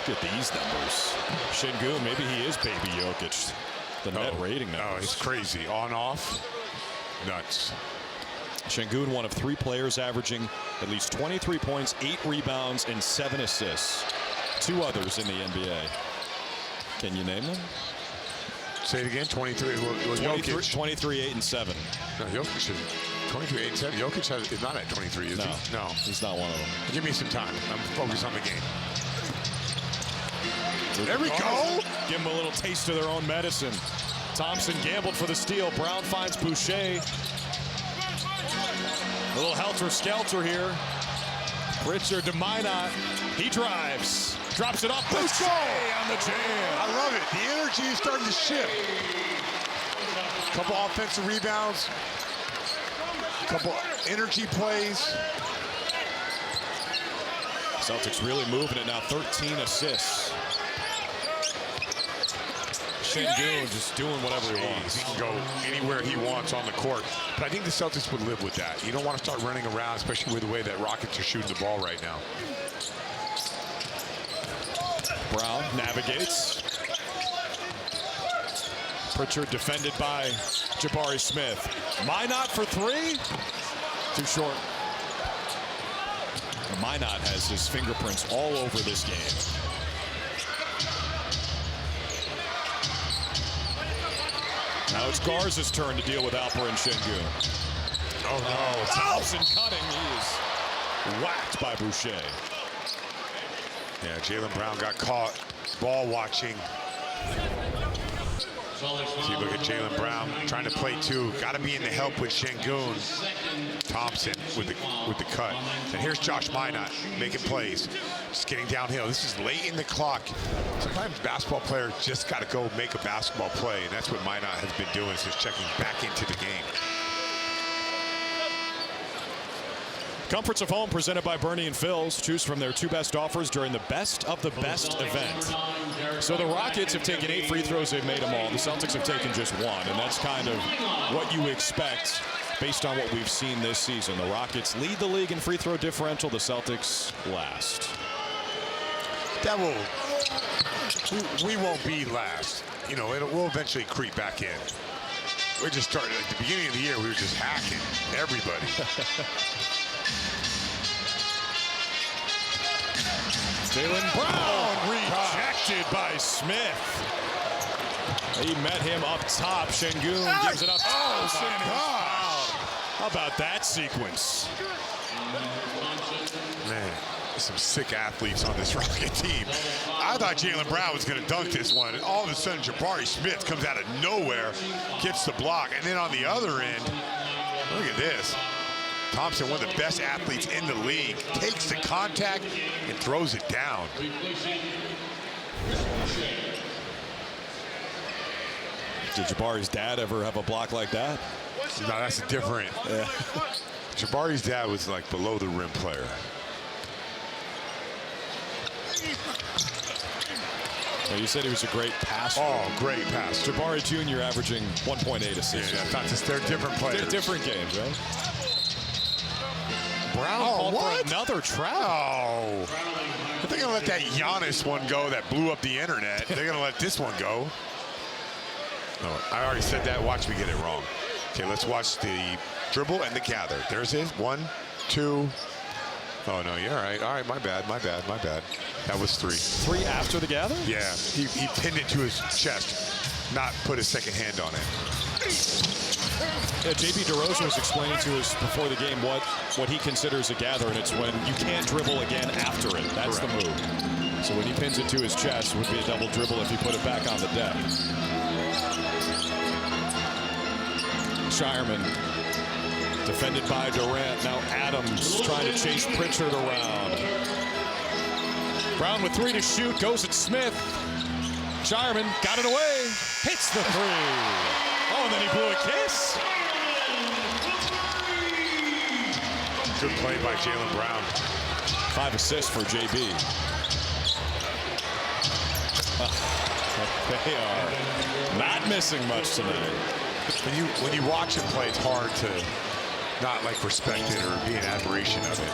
Speaker 1: Get these numbers. Şengün, maybe he is baby Jokic. The net rating numbers.
Speaker 2: Oh, it's crazy. On, off. Nuts.
Speaker 1: Şengün, one of 3 players averaging at least 23 points, 8 rebounds, and 7 assists. 2 others in the NBA. Can you name them?
Speaker 2: Say it again. 23. Was Jokic.
Speaker 1: 23, 8, and 7.
Speaker 2: No, Jokic is 23, 8, and 7. Jokic is not at 23, is
Speaker 1: No,
Speaker 2: he? No.
Speaker 1: he's not one of them.
Speaker 2: Give me some time. I'm focused on the game. There we go.
Speaker 1: Give them a little taste of their own medicine. Thompson gambled for the steal. Brown finds Boucher. A little helter-skelter here. Pritchard to Minot. He drives. Drops it off. Boucher on the jam.
Speaker 2: I love it. The energy is starting to shift. Couple offensive rebounds. Couple energy plays.
Speaker 1: Celtics really moving it now, 13 assists. Şengün just doing whatever he wants.
Speaker 2: He can go anywhere he wants on the court. But I think the Celtics would live with that. You don't want to start running around, especially with the way that Rockets are shooting the ball right now.
Speaker 1: Brown navigates. Pritchard defended by Jabari Smith. Minot for three. Too short. Minot has his fingerprints all over this game. Now it's Garza's turn to deal with Alperen Şengün. Oh no, Thompson cutting. He is whacked by Boucher.
Speaker 2: Yeah, Jaylen Brown got caught ball watching. See, look at Jaylen Brown trying to play two. Got to be in the help with Şengün. Thompson with the cut. And here's Josh Minot making plays. Just getting downhill. This is late in the clock. Sometimes basketball players just got to go make a basketball play, and that's what Minot has been doing, is just checking back into the game.
Speaker 1: Comforts of home presented by Bernie and Phil's. Choose from their two best offers during the best of the best event. So the Rockets have taken 8 free throws. They've made them all. The Celtics have taken just 1, and that's kind of what you expect based on what we've seen this season. The Rockets lead the league in free throw differential. The Celtics last.
Speaker 2: That will, we won't be last. You know, we'll eventually creep back in. We're just starting, at the beginning of the year, we were just hacking everybody.
Speaker 1: Jaylen Brown rejected by Smith. He met him up top. Şengün gives it up. Oh, my God. How about that sequence?
Speaker 2: Man, some sick athletes on this Rocket team. I thought Jaylen Brown was going to dunk this one, and all of a sudden Jabari Smith comes out of nowhere, gets the block, and then on the other end, look at this. Thompson, one of the best athletes in the league, takes the contact and throws it down.
Speaker 1: Did Jabari's dad ever have a block like that?
Speaker 2: No, that's different. Yeah. Jabari's dad was like below the rim player.
Speaker 1: Well, you said he was a great passer.
Speaker 2: Oh, great pass.
Speaker 1: Jabari Jr. averaging 1.8 assists.
Speaker 2: Yeah, that's just, they're different players.
Speaker 1: They're different games, right? Brown called for another travel.
Speaker 2: Oh. They're going to let that Giannis one go that blew up the internet. They're going to let this one go. Oh, I already said that. Watch me get it wrong. Okay, let's watch the dribble and the gather. There's his 1, 2. Oh, no, you're all right. All right, my bad. That was 3.
Speaker 1: 3 after the gather?
Speaker 2: Yeah, he pinned it to his chest, not put his second hand on it.
Speaker 1: Yeah, JB DeRozan was explaining to us before the game what he considers a gather, and it's when you can't dribble again after it. That's the move. So when he pins it to his chest, it would be a double dribble if he put it back on the deck. Shireman defended by Durant. Now Adams trying to chase Pritchard around. Brown with 3 to shoot, goes at Smith. Shireman got it away, hits the 3. Oh, and then he blew a kiss.
Speaker 2: Good play by Jaylen Brown.
Speaker 1: 5 assists for JB. They are not missing much tonight.
Speaker 2: When you watch him play, it's hard to not like respect it or be in admiration of it.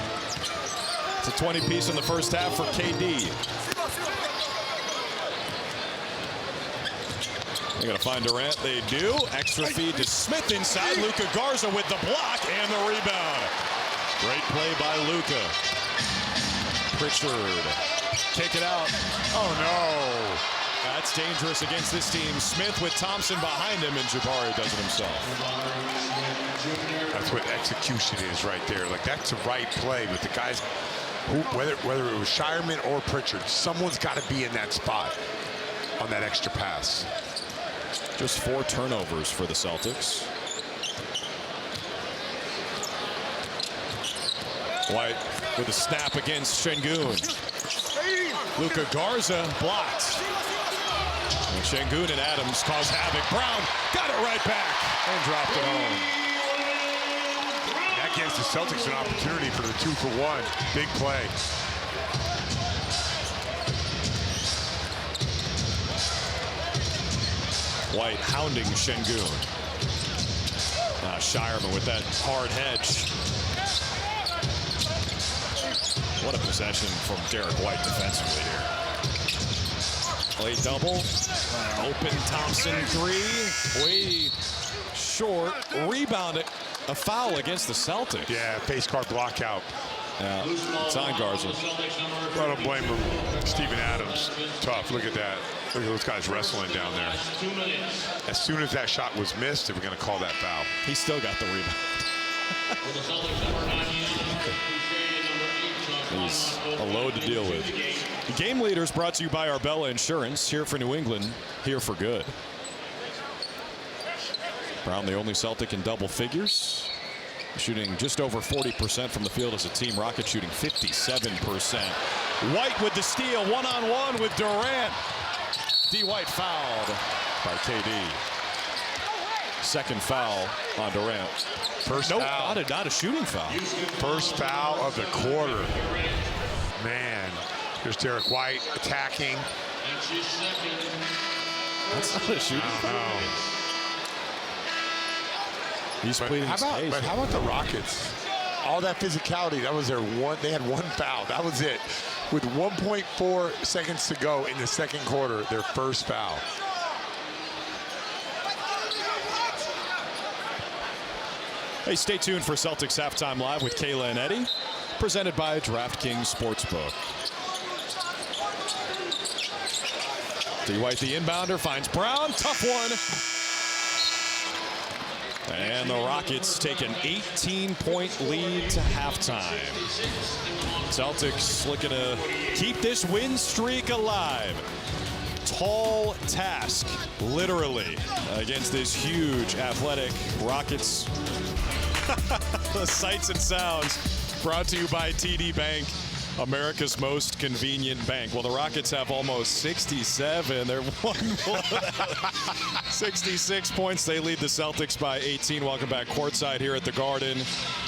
Speaker 1: It's a 20-piece in the first half for KD. They're going to find Durant. They do. Extra feed to Smith inside. Luka Garza with the block and the rebound. Great play by Luka. Pritchard. Kick it out.
Speaker 2: Oh, no.
Speaker 1: That's dangerous against this team. Smith with Thompson behind him, and Jabari does it himself.
Speaker 2: That's what execution is right there. Like, that's the right play. But the guys, whether it was Shireman or Pritchard, someone's got to be in that spot on that extra pass.
Speaker 1: Just 4 turnovers for the Celtics. White with a snap against Şengün. Luka Garza blocked. And Şengün and Adams cause havoc. Brown got it right back and dropped it home.
Speaker 2: That gives the Celtics an opportunity for the 2-for-1. Big play.
Speaker 1: White hounding Şengün. Shireman with that hard hedge. What a possession from Derek White defensively here. Late double. Open Thompson three. Way short. Rebounded. A foul against the Celtics.
Speaker 2: Yeah, face guard block out.
Speaker 1: Yeah, it's on Garza.
Speaker 2: I don't blame him. Steven Adams, tough. Look at that. Look at those guys wrestling down there. As soon as that shot was missed, they were going to call that foul.
Speaker 1: He still got the rebound. He's a load to deal with. Game Leaders brought to you by Arbella Insurance. Here for New England, here for good. Brown, the only Celtic in double figures. Shooting just over 40% from the field as a team. Rockets shooting 57%. White with the steal, one-on-one with Durant. D. White fouled by KD. Second foul on Durant.
Speaker 2: First foul.
Speaker 1: Not a shooting foul.
Speaker 2: First foul of the quarter. Man, here's Derek White attacking.
Speaker 1: That's not a shooting foul. He's pleading
Speaker 2: How about the Rockets? All that physicality, that was their one. They had one foul. That was it. With 1.4 seconds to go in the second quarter, their first foul.
Speaker 1: Hey, stay tuned for Celtics Halftime Live with Kayla and Eddie, presented by DraftKings Sportsbook. D. White, the inbounder, finds Brown. Tough one. And the Rockets take an 18-point lead to halftime. Celtics looking to keep this win streak alive. Tall task, literally, against this huge athletic Rockets. The sights and sounds brought to you by TD Bank, America's most convenient bank. Well, the Rockets have almost 67. They're one below that. 66 points. They lead the Celtics by 18. Welcome back courtside here at the Garden.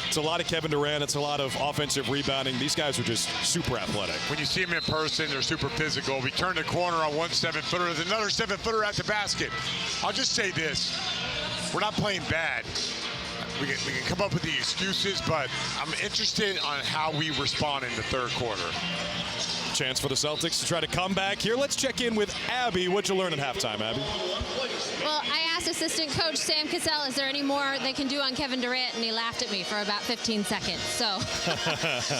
Speaker 1: It's a lot of Kevin Durant. It's a lot of offensive rebounding. These guys are just super athletic.
Speaker 2: When you see them in person, they're super physical. We turn the corner on one 7-footer. There's another 7-footer at the basket. I'll just say this. We're not playing bad. We can come up with the excuses, but I'm interested on how we respond in the third quarter.
Speaker 1: Chance for the Celtics to try to come back here. Let's check in with Abby. What'd you learn at halftime, Abby?
Speaker 8: Well, I asked assistant coach Sam Cassell, is there any more they can do on Kevin Durant? And he laughed at me for about 15 seconds. So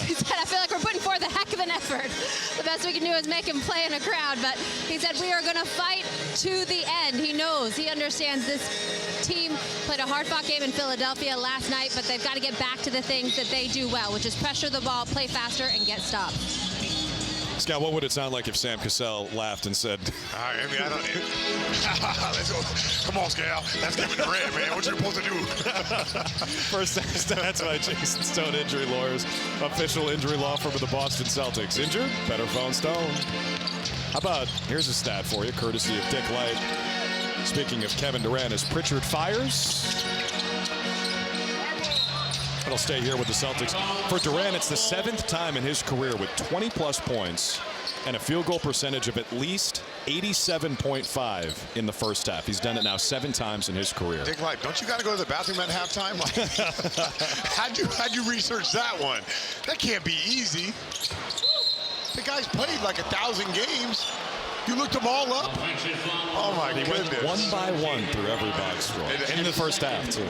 Speaker 8: he said, I feel like we're putting forth a heck of an effort. The best we can do is make him play in a crowd. But he said, we are going to fight to the end. He knows, he understands this team played a hard-fought game in Philadelphia last night, but they've got to get back to the things that they do well, which is pressure the ball, play faster, and get stopped.
Speaker 1: Scott, what would it sound like if Sam Cassell laughed and said,
Speaker 2: I mean, I don't. Let's go. Come on, Scal. That's Kevin Durant, man. What you supposed to do?
Speaker 1: First stats by Jason Stone Injury Lawyers, official injury law firm of the Boston Celtics. Injured? Better phone Stone. How about, here's a stat for you, courtesy of Dick Light. Speaking of Kevin Durant, as Pritchard fires, it'll stay here with the Celtics. For Durant, it's the 7th time in his career with 20-plus points and a field goal percentage of at least 87.5 in the first half. He's done it now 7 times in his career.
Speaker 2: Dick Light, don't you got to go to the bathroom at halftime? How'd you research that one? That can't be easy. The guy's played like 1,000 games. You looked them all up? Oh, my goodness.
Speaker 1: Went one by one through every box score. In the first half, too.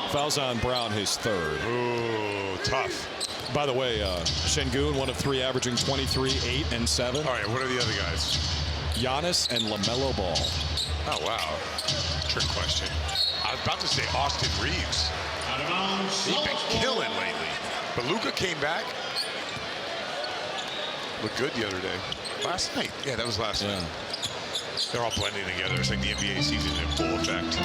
Speaker 1: Fouls on Brown, his third.
Speaker 2: Ooh, tough.
Speaker 1: By the way, Şengün, 1 of 3, averaging 23, 8, and 7.
Speaker 2: All right, what are the other guys?
Speaker 1: Giannis and LaMelo Ball.
Speaker 2: Oh, wow. Trick question. I was about to say Austin Reeves. He's been killing lately. But Luka came back. Looked good the other day. Last night. Yeah, that was last night. They're all blending together. It's like the NBA season in full effect.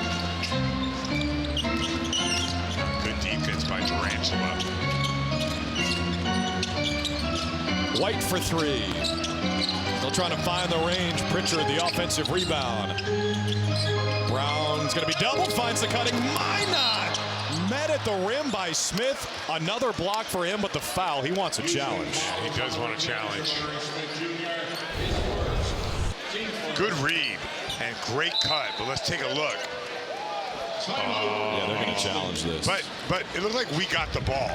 Speaker 2: Good defense by Tarantula.
Speaker 1: White for 3. Still trying to find the range. Pritchard, the offensive rebound. Brown's going to be doubled. Finds the cutting. Minot met at the rim by Smith. Another block for him, but the foul. He wants a challenge.
Speaker 2: He does want a challenge. Good read. And great cut, but let's take a look.
Speaker 1: Yeah, they're going to challenge this.
Speaker 2: But it looked like we got the ball.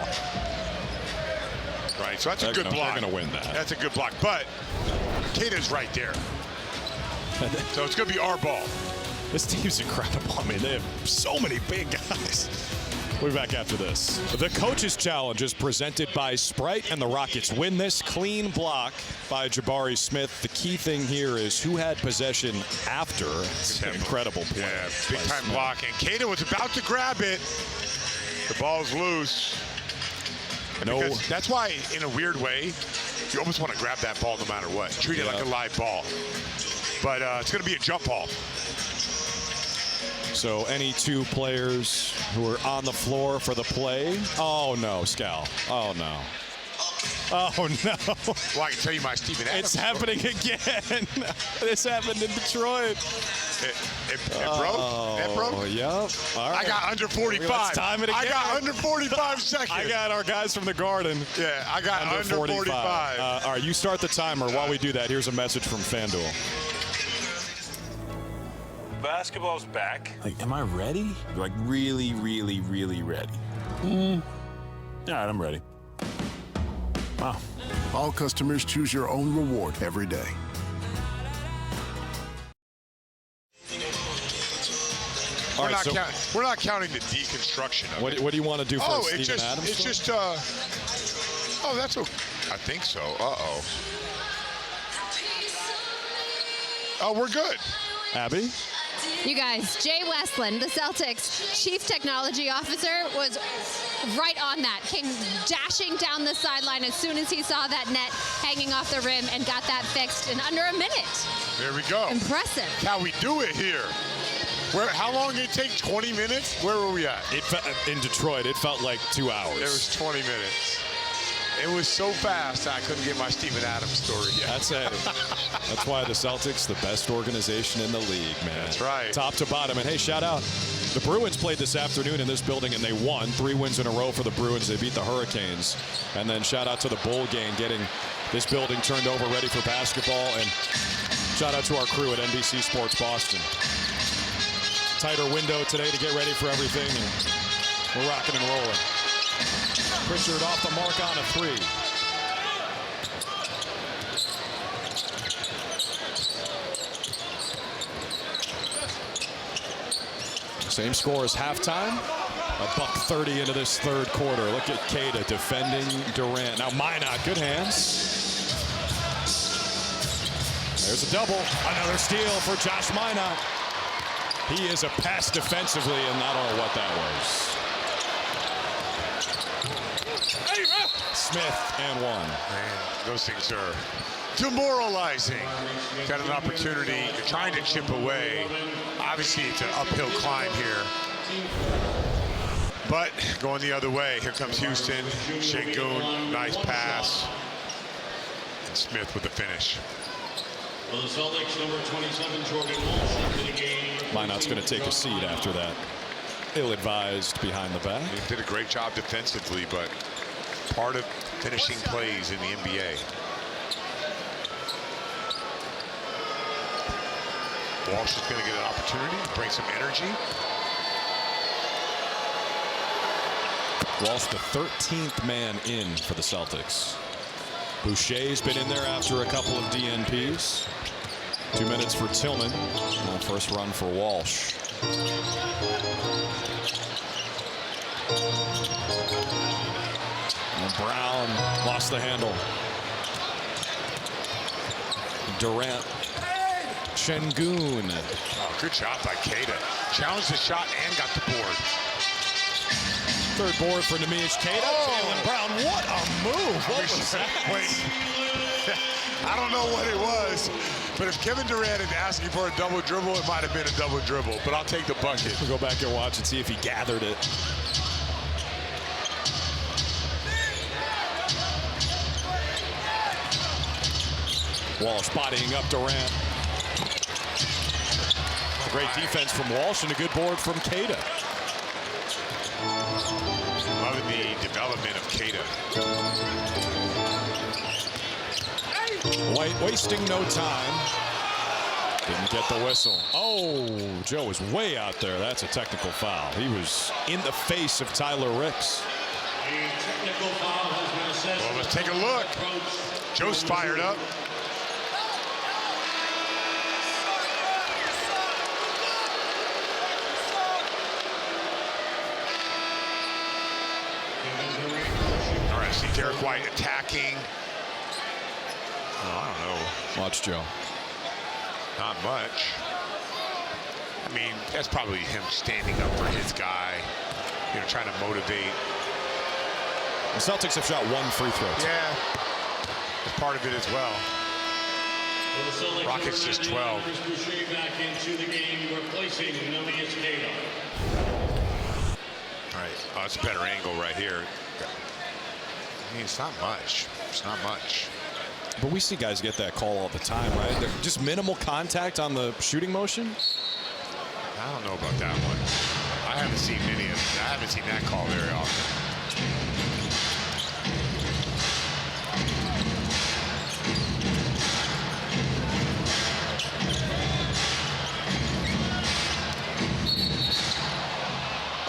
Speaker 2: Right, so that's a good block.
Speaker 1: They're going to win that.
Speaker 2: That's a good block, but Keita's right there. So it's going to be our ball.
Speaker 1: This team's incredible. I mean, they have so many big guys. We'll be back after this. The Coach's Challenge is presented by Sprite, and the Rockets win this. Clean block by Jabari Smith. The key thing here is who had possession after. It's an incredible play.
Speaker 2: Yeah, big-time block, and Keita was about to grab it. The ball's loose. Because that's why, in a weird way, you almost want to grab that ball no matter what. Treat it like a live ball. But it's going to be a jump ball.
Speaker 1: So any two players who are on the floor for the play. Oh, no, Scal. Oh, no. Oh, no.
Speaker 2: Well, I can tell you my Steven Adams
Speaker 1: It's happening again. This happened in Detroit.
Speaker 2: It broke? It broke?
Speaker 1: Yep. All right.
Speaker 2: I got under 45.
Speaker 1: Let's time it again.
Speaker 2: I got under 45 seconds.
Speaker 1: I got our guys from the Garden.
Speaker 2: Yeah, I got under 45.
Speaker 1: All right, you start the timer. While we do that, here's a message from FanDuel.
Speaker 9: Basketball's back. Like, am I ready? Like, really, really, really ready? All right, I'm ready. Wow.
Speaker 10: All customers choose your own reward every day.
Speaker 1: All right,
Speaker 2: we're not counting the deconstruction of it.
Speaker 1: What do you want to do for Steven Adams?
Speaker 2: It's just, oh, that's okay. I think so. Uh-oh. Oh, we're good.
Speaker 1: Abby?
Speaker 8: You guys, Jay Westland, the Celtics chief technology officer, was right on that. Came dashing down the sideline as soon as he saw that net hanging off the rim and got that fixed in under a minute.
Speaker 2: There we go.
Speaker 8: Impressive.
Speaker 2: How we do it here. How long did it take? 20 minutes? Where were we at?
Speaker 1: In Detroit, it felt like 2 hours.
Speaker 2: It was 20 minutes. It was so fast, I couldn't get my Steven Adams story yet.
Speaker 1: That's it. That's why the Celtics, the best organization in the league, man.
Speaker 2: That's right.
Speaker 1: Top to bottom. And hey, shout out. The Bruins played this afternoon in this building, and they won. 3 wins in a row for the Bruins. They beat the Hurricanes. And then shout out to the Bull Gang getting this building turned over, ready for basketball. And shout out to our crew at NBC Sports Boston. Tighter window today to get ready for everything. And we're rocking and rolling. Pritchard off the mark on a 3. Same score as halftime. $1:30 into this third quarter. Look at Keita defending Durant. Now Minot, good hands. There's a double. Another steal for Josh Minot. He is a pest defensively, and I don't know what that was. Smith and 1.
Speaker 2: Man, those things are demoralizing. Got an opportunity. You're trying to chip away. Obviously, it's an uphill climb here. But going the other way, here comes Houston. Şengün, nice pass. And Smith with the finish.
Speaker 7: For the Celtics, number 27, Jordan Walsh into the game.
Speaker 1: Minot's going to take a seat after that. Ill-advised behind the back.
Speaker 2: He did a great job defensively, but part of finishing plays in the NBA. Walsh is going to get an opportunity to bring some energy.
Speaker 1: Walsh, the 13th man in for the Celtics. Boucher's been in there after a couple of DNPs. 2 minutes for Tillman. First run for Walsh. And Brown lost the handle. Durant. Şengün.
Speaker 2: Oh, good job by Keita. Challenged the shot and got the board.
Speaker 1: Third board for Neemias Queta. Jaylen Brown, what a move. What was that?
Speaker 2: Wait. I don't know what it was, but if Kevin Durant is asking for a double dribble, it might have been a double dribble, but I'll take the bucket.
Speaker 1: We'll go back and watch and see if he gathered it. Walsh bodying up Durant. Great defense from Walsh and a good board from Queta.
Speaker 2: Loving the development of Keita.
Speaker 1: White wasting no time. Didn't get the whistle. Oh, Joe was way out there. That's a technical foul. He was in the face of Tyler Ricks.
Speaker 2: Well, let's take a look. Joe's fired up. All right, see Derek White attacking. Oh, I don't know.
Speaker 1: Watch Joe.
Speaker 2: Not much. I mean, that's probably him standing up for his guy, you know, trying to motivate.
Speaker 1: The Celtics have shot 1 free throw.
Speaker 2: Yeah, that's part of it as well. Rockets just 12.
Speaker 7: Back into the game, replacing Nelius Cato.
Speaker 2: All right, oh, it's a better angle right here. I mean, it's not much. It's not much.
Speaker 1: But we see guys get that call all the time, right? They're just minimal contact on the shooting motion.
Speaker 2: I don't know about that one. I haven't seen many of them. I haven't seen that call very often.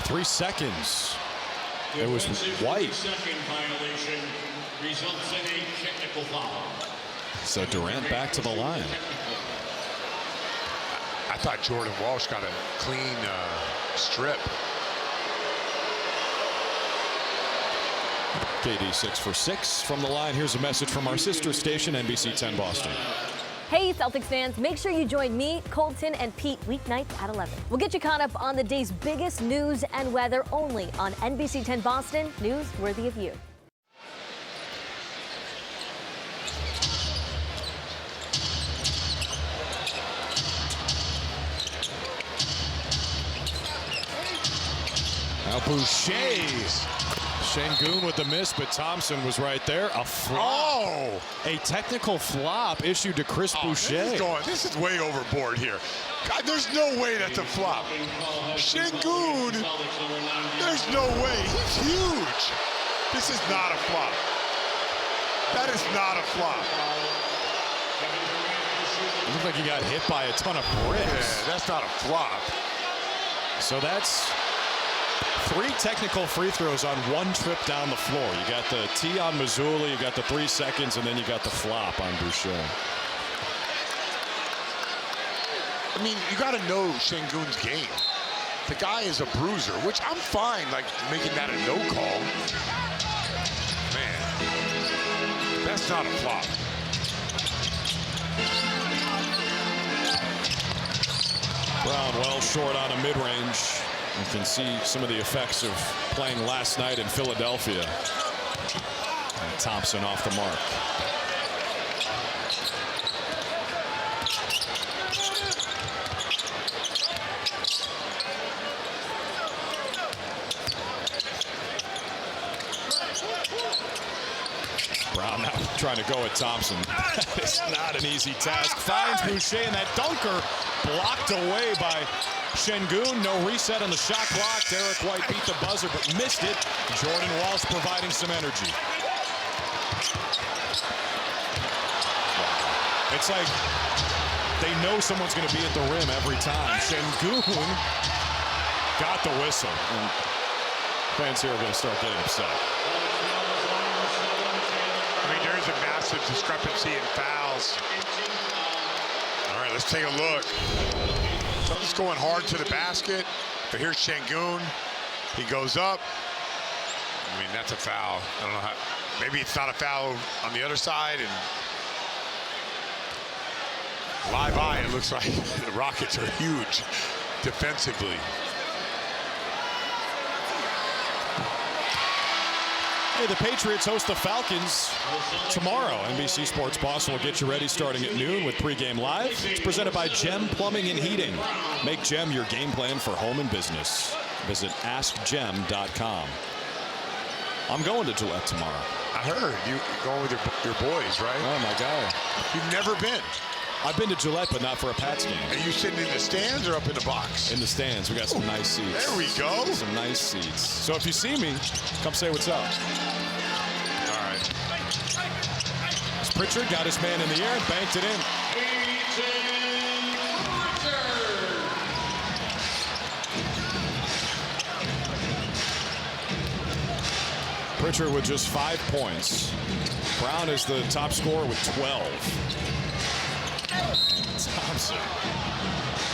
Speaker 1: Three seconds. It was White.
Speaker 7: Second violation results in a technical foul.
Speaker 1: So Durant back to the line.
Speaker 2: I thought Jordan Walsh got a clean strip.
Speaker 1: KD 6 for 6 from the line. Here's a message from our sister station, NBC 10 Boston.
Speaker 11: Hey, Celtics fans, make sure you join me, Colton, and Pete weeknights at 11. We'll get you caught up on the day's biggest news and weather only on NBC 10 Boston, news worthy of you.
Speaker 1: Now Boucher. Şengün with the miss, but Thompson was right there. A flop.
Speaker 2: Oh!
Speaker 1: A technical flop issued to Chris Boucher.
Speaker 2: This is way overboard here. God, there's no way that's a flop. Şengün, there's no way. He's huge. This is not a flop. That is not a flop.
Speaker 1: It looked like he got hit by a ton of bricks.
Speaker 2: Yeah, that's not a flop.
Speaker 1: So that's 3 technical free throws on 1 trip down the floor. You got the T on Mazzulla, you got the 3 seconds, and then you got the flop on Boucher.
Speaker 2: I mean, you got to know Şengün's game. The guy is a bruiser, which I'm fine, like making that a no call. Man, that's not a flop.
Speaker 1: Brown well short on a mid-range. You can see some of the effects of playing last night in Philadelphia. And Thompson off the mark. Brown now trying to go at Thompson. It's not an easy task. Finds Boucher, and that dunker blocked away by Şengün. No reset on the shot clock. Derek White beat the buzzer but missed it. Jordan Walsh providing some energy. It's like they know someone's going to be at the rim every time. Şengün got the whistle. And fans here are going to start getting upset.
Speaker 2: I mean, there's a massive discrepancy in fouls. All right, let's take a look. Something's going hard to the basket, but here's Şengün. He goes up. I mean, that's a foul. I don't know how. Maybe it's not a foul on the other side. And live eye, it looks like the Rockets are huge defensively.
Speaker 1: Hey, the Patriots host the Falcons tomorrow. NBC Sports Boston will get you ready starting at noon with pregame live. It's presented by Gem Plumbing and Heating. Make Gem your game plan for home and business. Visit AskGem.com. I'm going to Gillette tomorrow.
Speaker 2: I heard you going with your boys, right?
Speaker 1: Oh, my God.
Speaker 2: You've never been.
Speaker 1: I've been to Gillette, but not for a Pats game.
Speaker 2: Are you sitting in the stands or up in the box?
Speaker 1: In the stands. We got some nice seats.
Speaker 2: There we go.
Speaker 1: Some nice seats. So if you see me, come say what's up.
Speaker 2: All right.
Speaker 1: Pritchard got his man in the air and banked it in. Pritchard with just 5 points. Brown is the top scorer with 12. Thompson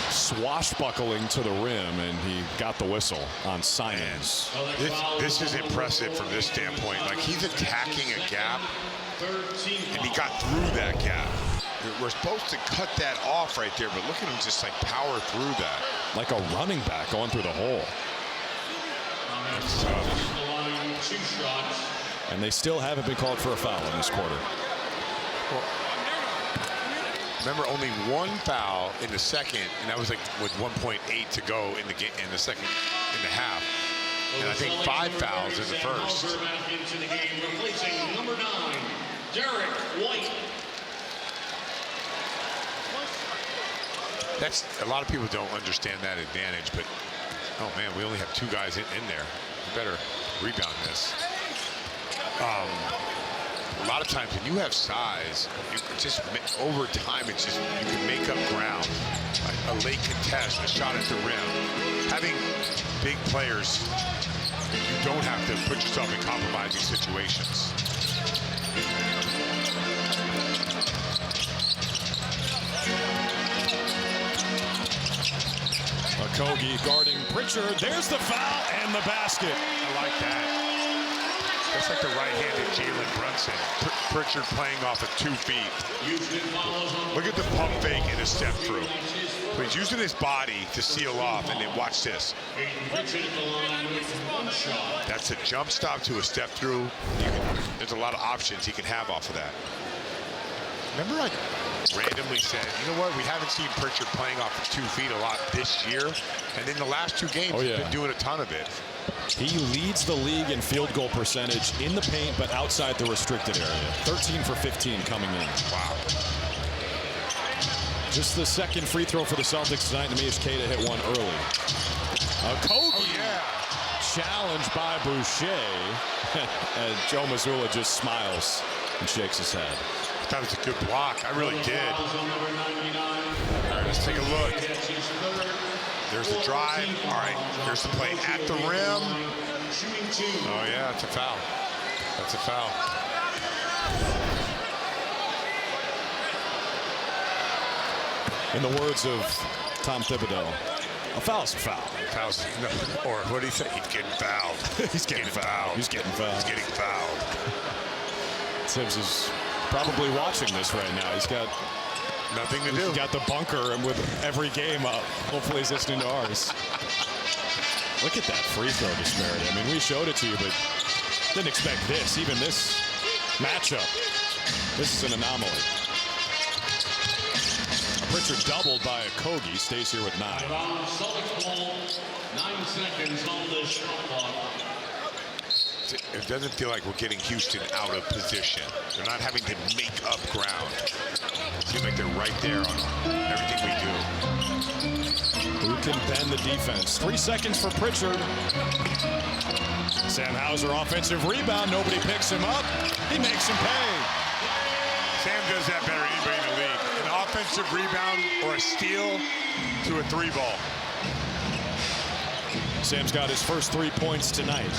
Speaker 1: swashbuckling to the rim, and he got the whistle on Simons.
Speaker 2: This is impressive from this standpoint. Like, he's attacking a gap, and he got through that gap. We're supposed to cut that off right there, but look at him just like power through that.
Speaker 1: Like a running back going through the hole.
Speaker 2: That's tough.
Speaker 1: And they still haven't been called for a foul in this quarter.
Speaker 2: Well, remember, only one foul in the second, and that was like with 1.8 to go in the game, in the second, in the half. And I think 5 fouls in the first.
Speaker 7: Replacing number 9, Derek White.
Speaker 2: That's, a lot of people don't understand that advantage, but oh man, we only have 2 guys in there. We better rebound this. A lot of times when you have size, you just over time, it's just you can make up ground. A late contest, a shot at the rim. Having big players, you don't have to put yourself in compromising situations.
Speaker 1: Okogie guarding Pritchard. There's the foul and the basket.
Speaker 2: I like that. That's like the right-handed Jalen Brunson. Pritchard playing off of 2 feet. Look at the pump fake and a step through. So he's using his body to seal off, and then watch this. That's a jump stop to a step through. There's a lot of options he can have off of that. Remember, I randomly said, you know what, we haven't seen Pritchard playing off of 2 feet a lot this year, and in the last 2 games, he's been doing a ton of it.
Speaker 1: He leads the league in field goal percentage in the paint, but outside the restricted area. 13 for 15 coming in.
Speaker 2: Wow.
Speaker 1: Just the second free throw for the Celtics tonight. Nemish Queta hit one early. Okogie challenged by Boucher. And Joe Mazzulla just smiles and shakes his head.
Speaker 2: That was a good block. I really did. All right, let's take a look. There's the drive. All right, here's the play at the rim. Oh, yeah, it's a foul. That's a foul.
Speaker 1: In the words of Tom Thibodeau, a foul's a foul.
Speaker 2: Foul's, no, or what do you say? He's getting fouled.
Speaker 1: He's getting fouled. He's getting fouled.
Speaker 2: He's getting fouled.
Speaker 1: Tibbs is probably watching this right now. He's got
Speaker 2: nothing to do.
Speaker 1: He's got the bunker, and with every game up, hopefully he's listening to ours. Look at that free throw disparity. I mean, we showed it to you, but didn't expect this. Even this matchup, this is an anomaly. Pritchard doubled by Okogie, stays here with 9.
Speaker 7: Celtics ball, 9 seconds on the shot clock.
Speaker 2: It doesn't feel like we're getting Houston out of position. They're not having to make up ground. It seems like they're right there on everything we do.
Speaker 1: Who can bend the defense? 3 seconds for Pritchard. Sam Hauser offensive rebound. Nobody picks him up. He makes him pay.
Speaker 2: Sam does that better than anybody in the league. An offensive rebound or a steal to a 3-ball.
Speaker 1: Sam's got his first 3 points tonight.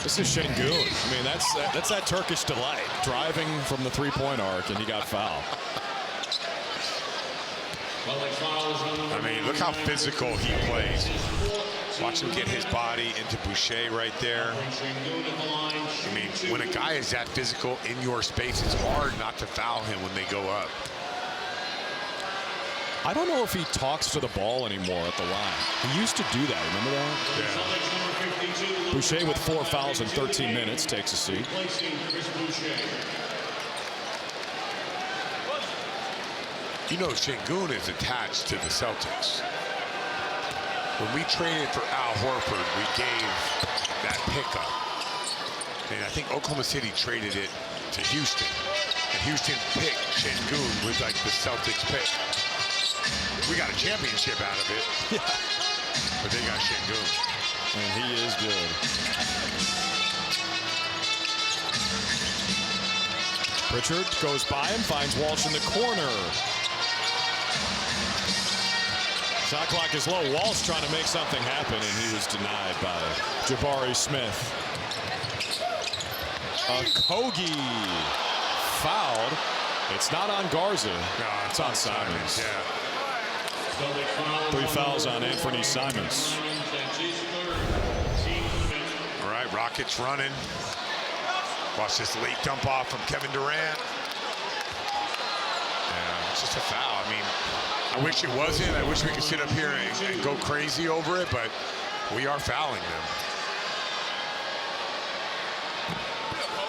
Speaker 1: This is Şengün. I mean, that's that Turkish delight, driving from the 3-point arc, and he got fouled.
Speaker 2: I mean, look how physical he plays. Watch him get his body into Boucher right there. I mean, when a guy is that physical in your space, it's hard not to foul him when they go up.
Speaker 1: I don't know if he talks to the ball anymore at the line. He used to do that. Remember that?
Speaker 2: Yeah.
Speaker 1: Boucher with 4 fouls in 13 minutes takes a seat.
Speaker 2: You know, Şengün is attached to the Celtics. When we traded for Al Horford, we gave that pickup. And I think Oklahoma City traded it to Houston. And Houston picked Şengün with like the Celtics pick. We got a championship out of it.
Speaker 1: Yeah.
Speaker 2: But they got Şengün.
Speaker 1: And he is good. Pritchard goes by him, finds Walsh in the corner. Shot clock is low. Walsh trying to make something happen, and he was denied by Jabari Smith. Kogi fouled. It's not on Garza.
Speaker 2: No,
Speaker 1: it's on Simons.
Speaker 2: Yeah.
Speaker 1: 3 fouls on Anthony Simons.
Speaker 2: All right, Rockets running. Watch this late dump off from Kevin Durant. Yeah, it's just a foul. I mean, I wish it wasn't. I wish we could sit up here and go crazy over it, but we are fouling them.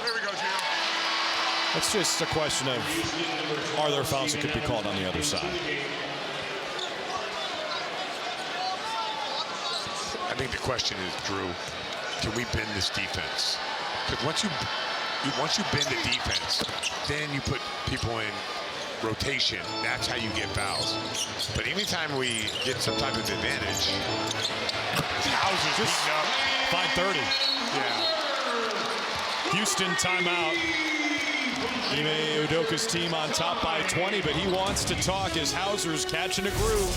Speaker 2: Here we go, Jim.
Speaker 1: It's just a question of, are there fouls that could be called on the other side?
Speaker 2: I think the question is, Drew, can we bend this defense? Because once you bend the defense, then you put people in rotation. That's how you get fouls. But anytime we get some type of advantage, Hauser's beating up.
Speaker 1: 5:30.
Speaker 2: Yeah.
Speaker 1: Houston timeout. Ime Udoka's team on top by 20, but he wants to talk as Hauser's catching a groove.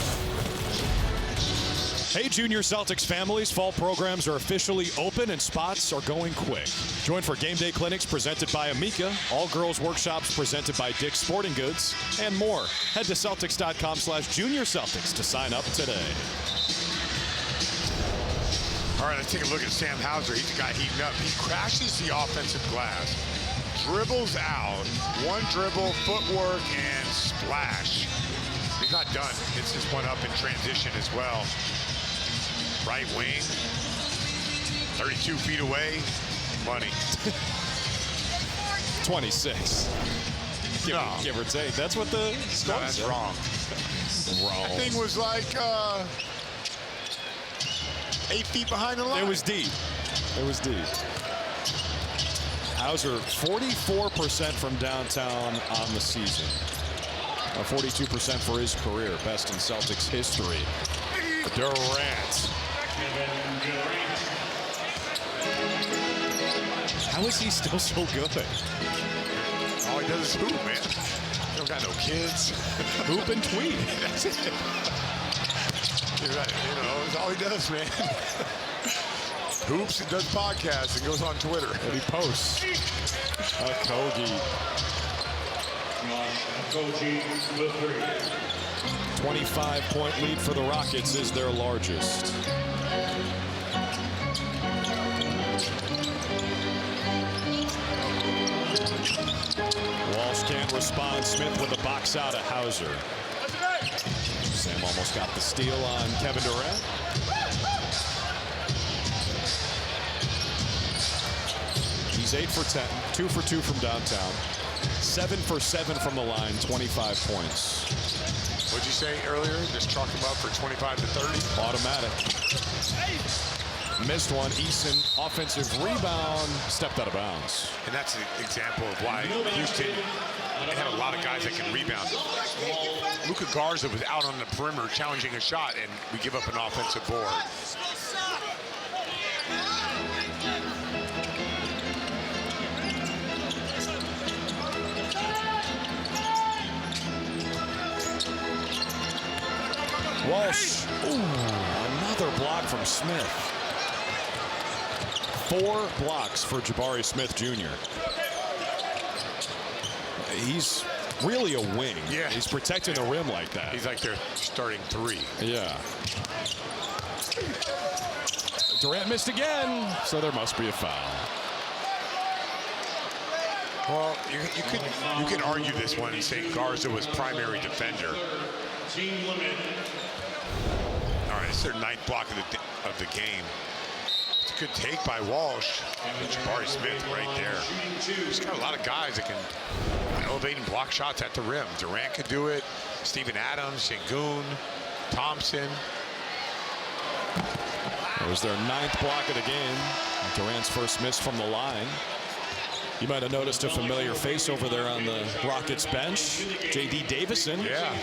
Speaker 1: Hey, Junior Celtics families, fall programs are officially open and spots are going quick. Join for game day clinics presented by Amica, all girls workshops presented by Dick's Sporting Goods, and more. Head to Celtics.com/JuniorCeltics to sign up today.
Speaker 2: All right, let's take a look at Sam Hauser. He's the guy heating up. He crashes the offensive glass, dribbles out, one dribble, footwork, and splash. He's not done. It's just one up in transition as well. Right wing, 32 feet away, money.
Speaker 1: 26. Give or take. That's what the score
Speaker 2: that's
Speaker 1: said.
Speaker 2: wrong.
Speaker 1: Wrong.
Speaker 2: That thing was like 8 feet behind the line.
Speaker 1: It was deep. It was deep. Hauser, 44% from downtown on the season. 42% for his career. Best in Celtics history. Durant. How is he still so good?
Speaker 2: All he does is hoop, man. He don't got no kids.
Speaker 1: Hoop and tweet.
Speaker 2: That's it. You're right. You know, that's all he does, man. Hoops and does podcasts and goes on Twitter.
Speaker 1: And he posts. Kogi. 25-point lead for the Rockets is their largest. Walsh can't respond. Smith with a box out of Hauser. Sam almost got the steal on Kevin Durant. He's 8 for 10, 2 for 2 from downtown, 7 for 7 from the line, 25 points.
Speaker 2: What'd you say earlier? Just chalk him up for 25 to 30?
Speaker 1: Automatic. Missed one. Eason, offensive rebound, stepped out of bounds.
Speaker 2: And that's an example of why Houston, they have a lot of guys that can rebound. Luka Garza was out on the perimeter challenging a shot, and we give up an offensive board.
Speaker 1: Walsh. Ooh, another block from Smith. 4 blocks for Jabari Smith Jr. He's really a wing.
Speaker 2: Yeah.
Speaker 1: He's protecting the rim like that.
Speaker 2: He's like their starting 3.
Speaker 1: Yeah. Durant missed again, so there must be a foul.
Speaker 2: Well, you could argue this one and say Garza was primary defender. All right, it's their 9th block of the game. It's a good take by Walsh. And Jabari Smith right there. He's got a lot of guys that can elevate and block shots at the rim. Durant could do it. Steven Adams, Sengun, Thompson.
Speaker 1: It was their 9th block of the game. Durant's first miss from the line. You might have noticed a familiar face over there on the Rockets bench. J.D. Davison.
Speaker 2: Yeah.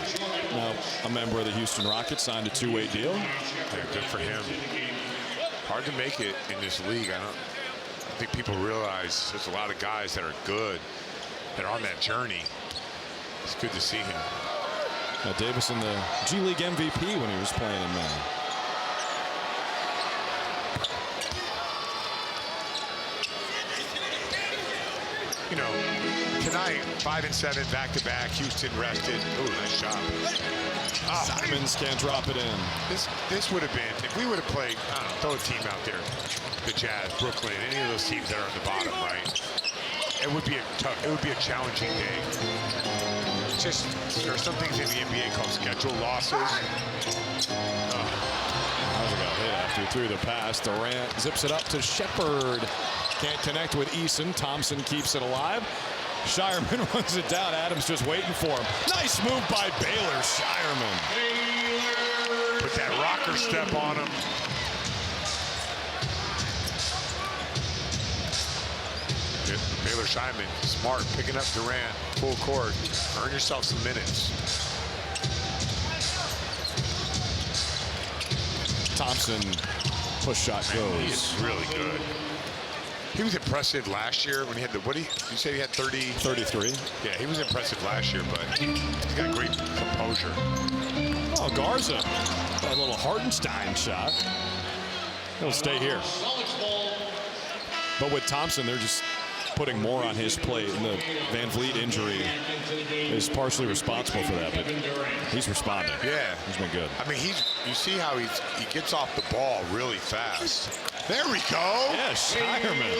Speaker 1: Now a member of the Houston Rockets, signed a 2-way deal.
Speaker 2: Yeah, good for him. Hard to make it in this league. I think people realize there's a lot of guys that are good, that are on that journey. It's good to see him.
Speaker 1: Davis in the G League MVP when he was playing in Maine.
Speaker 2: You know, tonight, 5 and 7 back-to-back. Houston rested. Ooh, nice job.
Speaker 1: Simons can't drop it in.
Speaker 2: This would have been, if we would have played, I don't know, throw a team out there, the Jazz, Brooklyn, any of those teams that are on the bottom, right? It would be a challenging day. Just, there are some things in the NBA called schedule losses.
Speaker 1: After he threw the pass, Durant zips it up to Shepard. Can't connect with Eason. Thompson keeps it alive. Shireman runs it down. Adams just waiting for him. Nice move by Baylor. Shireman.
Speaker 2: Put that rocker step on him. Baylor Shireman, smart, picking up Durant, full court. Earn yourself some minutes.
Speaker 1: Thompson, push shot goes.
Speaker 2: He is really good. He was impressive last year when he had the, what did you say he had 30?
Speaker 1: 33.
Speaker 2: Yeah, he was impressive last year, but he's got great composure.
Speaker 1: Oh, Garza, that little Hartenstein shot. He'll stay here. But with Thompson, they're just putting more on his plate, and the Van Vliet injury is partially responsible for that, but he's responding.
Speaker 2: Yeah.
Speaker 1: He's been good.
Speaker 2: I mean, you see how he gets off the ball really fast. There we go.
Speaker 1: Yeah, Shireman.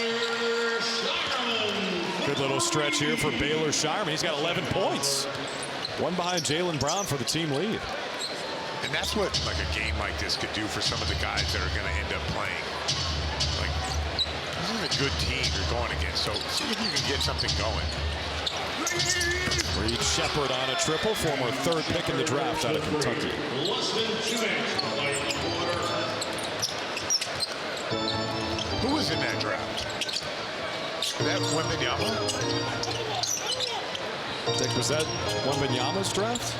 Speaker 1: Good little stretch here for Baylor Shireman. He's got 11 points. One behind Jaylen Brown for the team lead.
Speaker 2: And that's what like a game like this could do for some of the guys that are going to end up playing. Like, this is a good team you're going against, so see if you can get something going.
Speaker 1: Reed Shepard on a triple, former third pick in the draft out of Kentucky.
Speaker 2: Who was in that draft? Was that Wembanyama?
Speaker 1: Dick, was that Wembanyama's draft?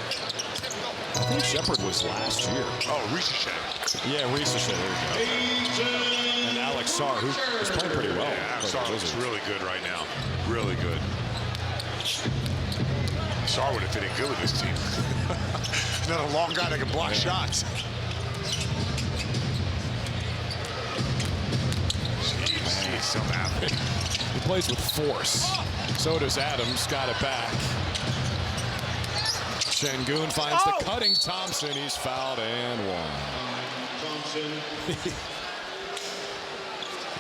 Speaker 1: I think Shepard was last year.
Speaker 2: Oh, Ricochet.
Speaker 1: Yeah, Ricochet, there you go. And Alex Sarr, who is playing pretty well.
Speaker 2: Yeah, Alex Sarr looks really good right now. Really good. Sarr would have fit in good with this team. Another long guy that can block shots. Jeez, some athlete.
Speaker 1: He plays with force. So does Adams. Got it back. Şengün finds the cutting Thompson. He's fouled and one.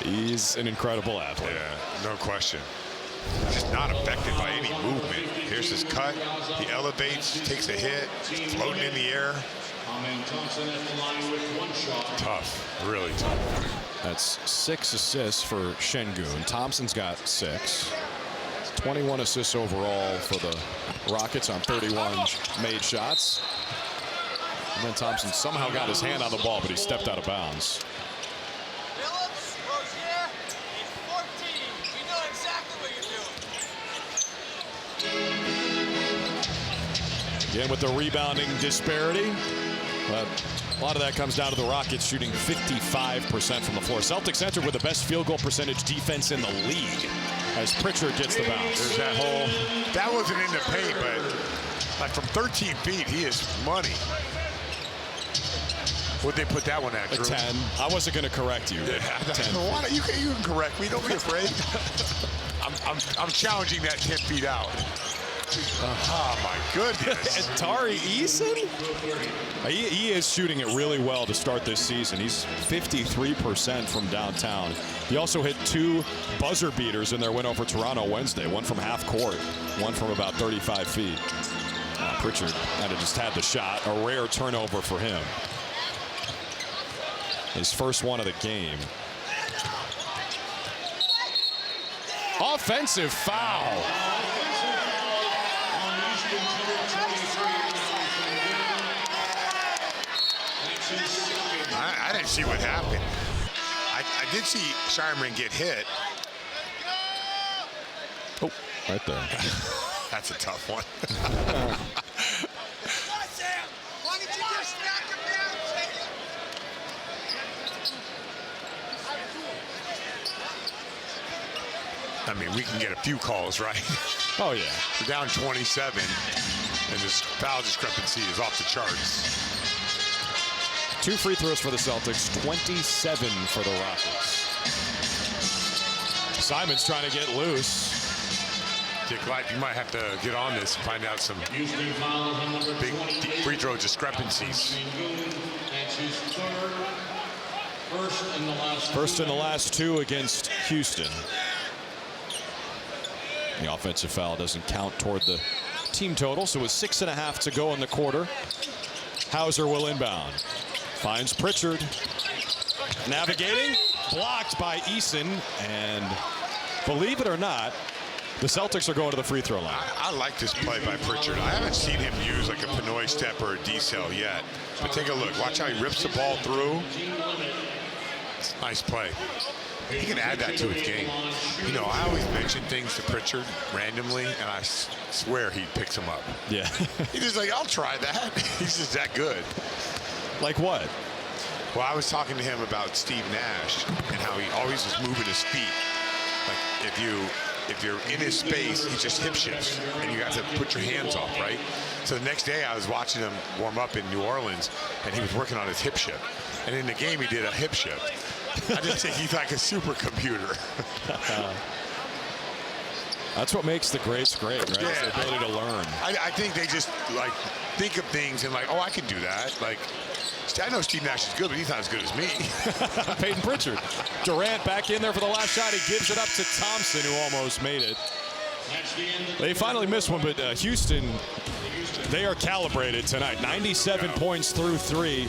Speaker 1: He's an incredible athlete.
Speaker 2: Yeah, no question. Just not affected by any movement. Here's his cut. He elevates, takes a hit, floating in the air. Tough, really tough.
Speaker 1: That's 6 assists for Şengün. Thompson's got 6. 21 assists overall for the Rockets on 31 made shots. And then Thompson somehow got his hand on the ball, but he stepped out of bounds. Again with the rebounding disparity. But a lot of that comes down to the Rockets shooting 55% from the floor. Celtics entered with the best field goal percentage defense in the league as Pritchard gets the bounce.
Speaker 2: There's that hole. That wasn't in the paint, but like from 13 feet, he is money. What'd they put that one at, Drew?
Speaker 1: 10. I wasn't going to correct you.
Speaker 2: Yeah.
Speaker 1: 10.
Speaker 2: You can correct me. Don't be afraid. I'm challenging that 10 feet out. Oh, my goodness.
Speaker 1: And Tari Eason? He is shooting it really well to start this season. He's 53% from downtown. He also hit 2 buzzer beaters in their win over Toronto Wednesday. One from half court, one from about 35 feet. Pritchard kind of just had the shot. A rare turnover for him. His first one of the game. Offensive foul.
Speaker 2: I didn't see what happened. I did see Shireman get hit.
Speaker 1: Oh, right there.
Speaker 2: That's a tough one. I mean, we can get a few calls, right?
Speaker 1: Oh, yeah.
Speaker 2: We're down 27. And this foul discrepancy is off the charts.
Speaker 1: 2 free throws for the Celtics, 27 for the Rockets. Simon's trying to get loose.
Speaker 2: Dick Light, you might have to get on this and find out some big free throw discrepancies.
Speaker 1: First in the last 2 against Houston. The offensive foul doesn't count toward the team total, so with 6.5 to go in the quarter, Hauser will inbound. Finds Pritchard. Navigating, blocked by Eason, and believe it or not, the Celtics are going to the free throw line.
Speaker 2: I like this play by Pritchard. I haven't seen him use like a Pinoy step or a D-cell yet. But take a look. Watch how he rips the ball through. It's a nice play. He can add that to his game. You know, I always mention things to Pritchard randomly, and I swear he picks them up.
Speaker 1: Yeah.
Speaker 2: He's just like, I'll try that. He's just that good.
Speaker 1: Like what?
Speaker 2: Well, I was talking to him about Steve Nash and how he always was moving his feet. Like if you're in his space, he just hip shifts, and you got to put your hands off, right? So the next day I was watching him warm up in New Orleans, and he was working on his hip shift. And in the game, he did a hip shift. I just think he's like a supercomputer.
Speaker 1: That's what makes the greats great, right?
Speaker 2: Yeah.
Speaker 1: It's the ability to learn.
Speaker 2: I think they just like think of things and like, oh, I can do that. Like, I know Steve Nash is good, but he's not as good as me.
Speaker 1: Peyton Pritchard. Durant back in there for the last shot. He gives it up to Thompson, who almost made it. They finally missed one, but Houston, they are calibrated tonight. 97 points through 3.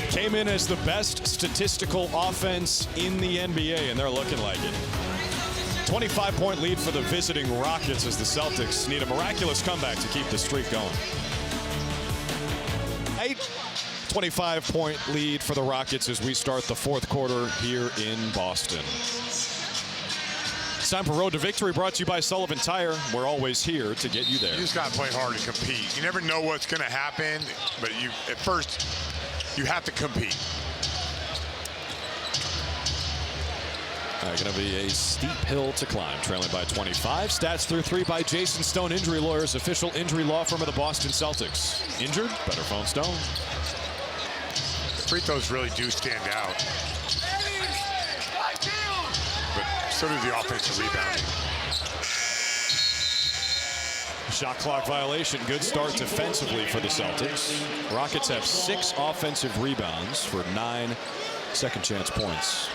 Speaker 1: Came in as the best statistical offense in the NBA, and they're looking like it. 25-point lead for the visiting Rockets as the Celtics need a miraculous comeback to keep the streak going. 25-point lead for the Rockets as we start the 4th quarter here in Boston. It's time for Road to Victory, brought to you by Sullivan Tire. We're always here to get you there.
Speaker 2: You just got to play hard and compete. You never know what's going to happen, but at first, you have to compete.
Speaker 1: Going to be a steep hill to climb, trailing by 25. Stats through 3 by Jason Stone, Injury Lawyers, official injury law firm of the Boston Celtics. Injured? Better phone Stone.
Speaker 2: Free throws really do stand out. But so do the offensive rebounding.
Speaker 1: Shot clock violation. Good start defensively for the Celtics. Rockets have 6 offensive rebounds for 9 second chance points.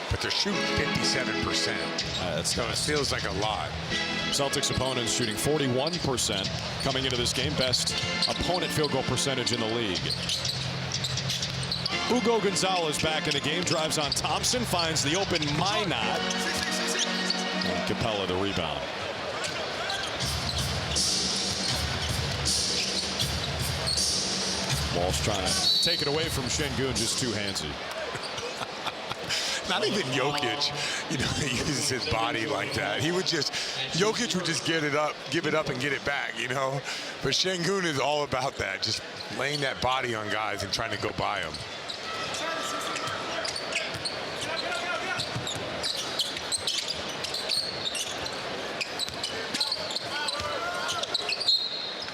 Speaker 2: But they're shooting 57%. So it feels like a lot.
Speaker 1: Celtics opponents shooting 41% coming into this game. Best opponent field goal percentage in the league. Hugo Gonzalez back in the game. Drives on Thompson. Finds the open Minot. And Capella the rebound. Walsh trying to take it away from Şengün, just too handsy.
Speaker 2: Not even Jokic, you know, he uses his body like that. Jokic would just get it up, give it up and get it back, you know. But Şengün is all about that, just laying that body on guys and trying to go by them.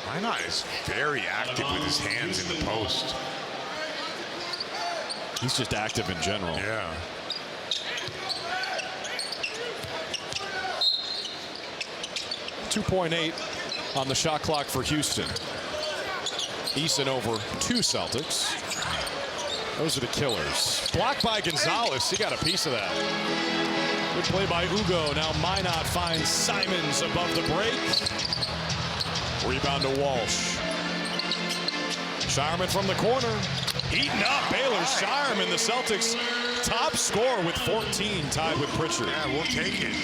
Speaker 2: Minot is very active with his hands in the post.
Speaker 1: He's just active in general.
Speaker 2: Yeah.
Speaker 1: .8 on the shot clock for Houston. Eason over 2 Celtics. Those are the killers. Blocked by Gonzalez. He got a piece of that. Good play by Hugo. Now Minot finds Simons above the break. Rebound to Walsh. Shireman from the corner. Eaten up. Baylor Shireman, the Celtics top scorer with 14, tied with Pritchard.
Speaker 2: Yeah, we'll take it.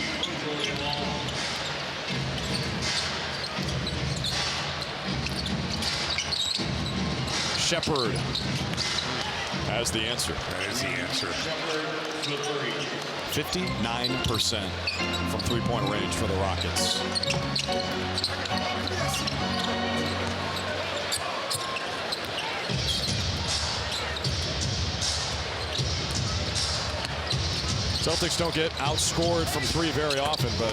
Speaker 1: Shepard has the answer.
Speaker 2: That is the answer.
Speaker 1: 59% from three-point range for the Rockets. Celtics don't get outscored from 3 very often, but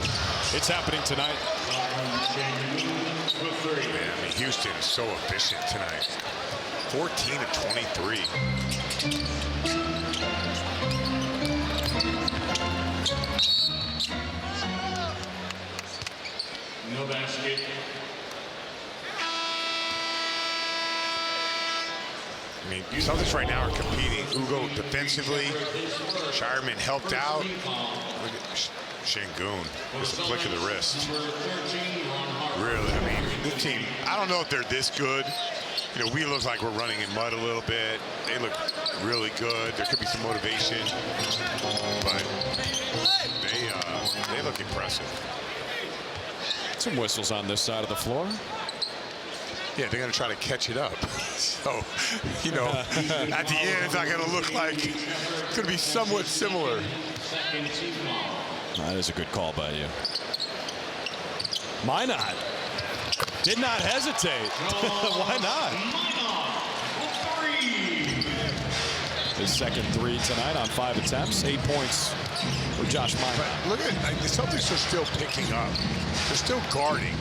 Speaker 1: it's happening tonight.
Speaker 2: Houston is so efficient tonight. 14 of 23.
Speaker 7: No basket.
Speaker 2: I mean, Celtics right now are competing. Ugo defensively. Shireman helped out. Look at Şengün. Just a flick of the wrist. Really, I mean, this team, I don't know if they're this good. You know, we look like we're running in mud a little bit. They look really good. There could be some motivation, but they look impressive.
Speaker 1: Some whistles on this side of the floor.
Speaker 2: Yeah, they're going to try to catch it up. So, you know, at the end, it's not going to look like it's going to be somewhat similar.
Speaker 1: That is a good call by you. Minot did not hesitate. Why not? His second three tonight on 5 attempts, 8 points for Josh Minot.
Speaker 2: But look at, like, the Celtics are still picking up. They're still guarding.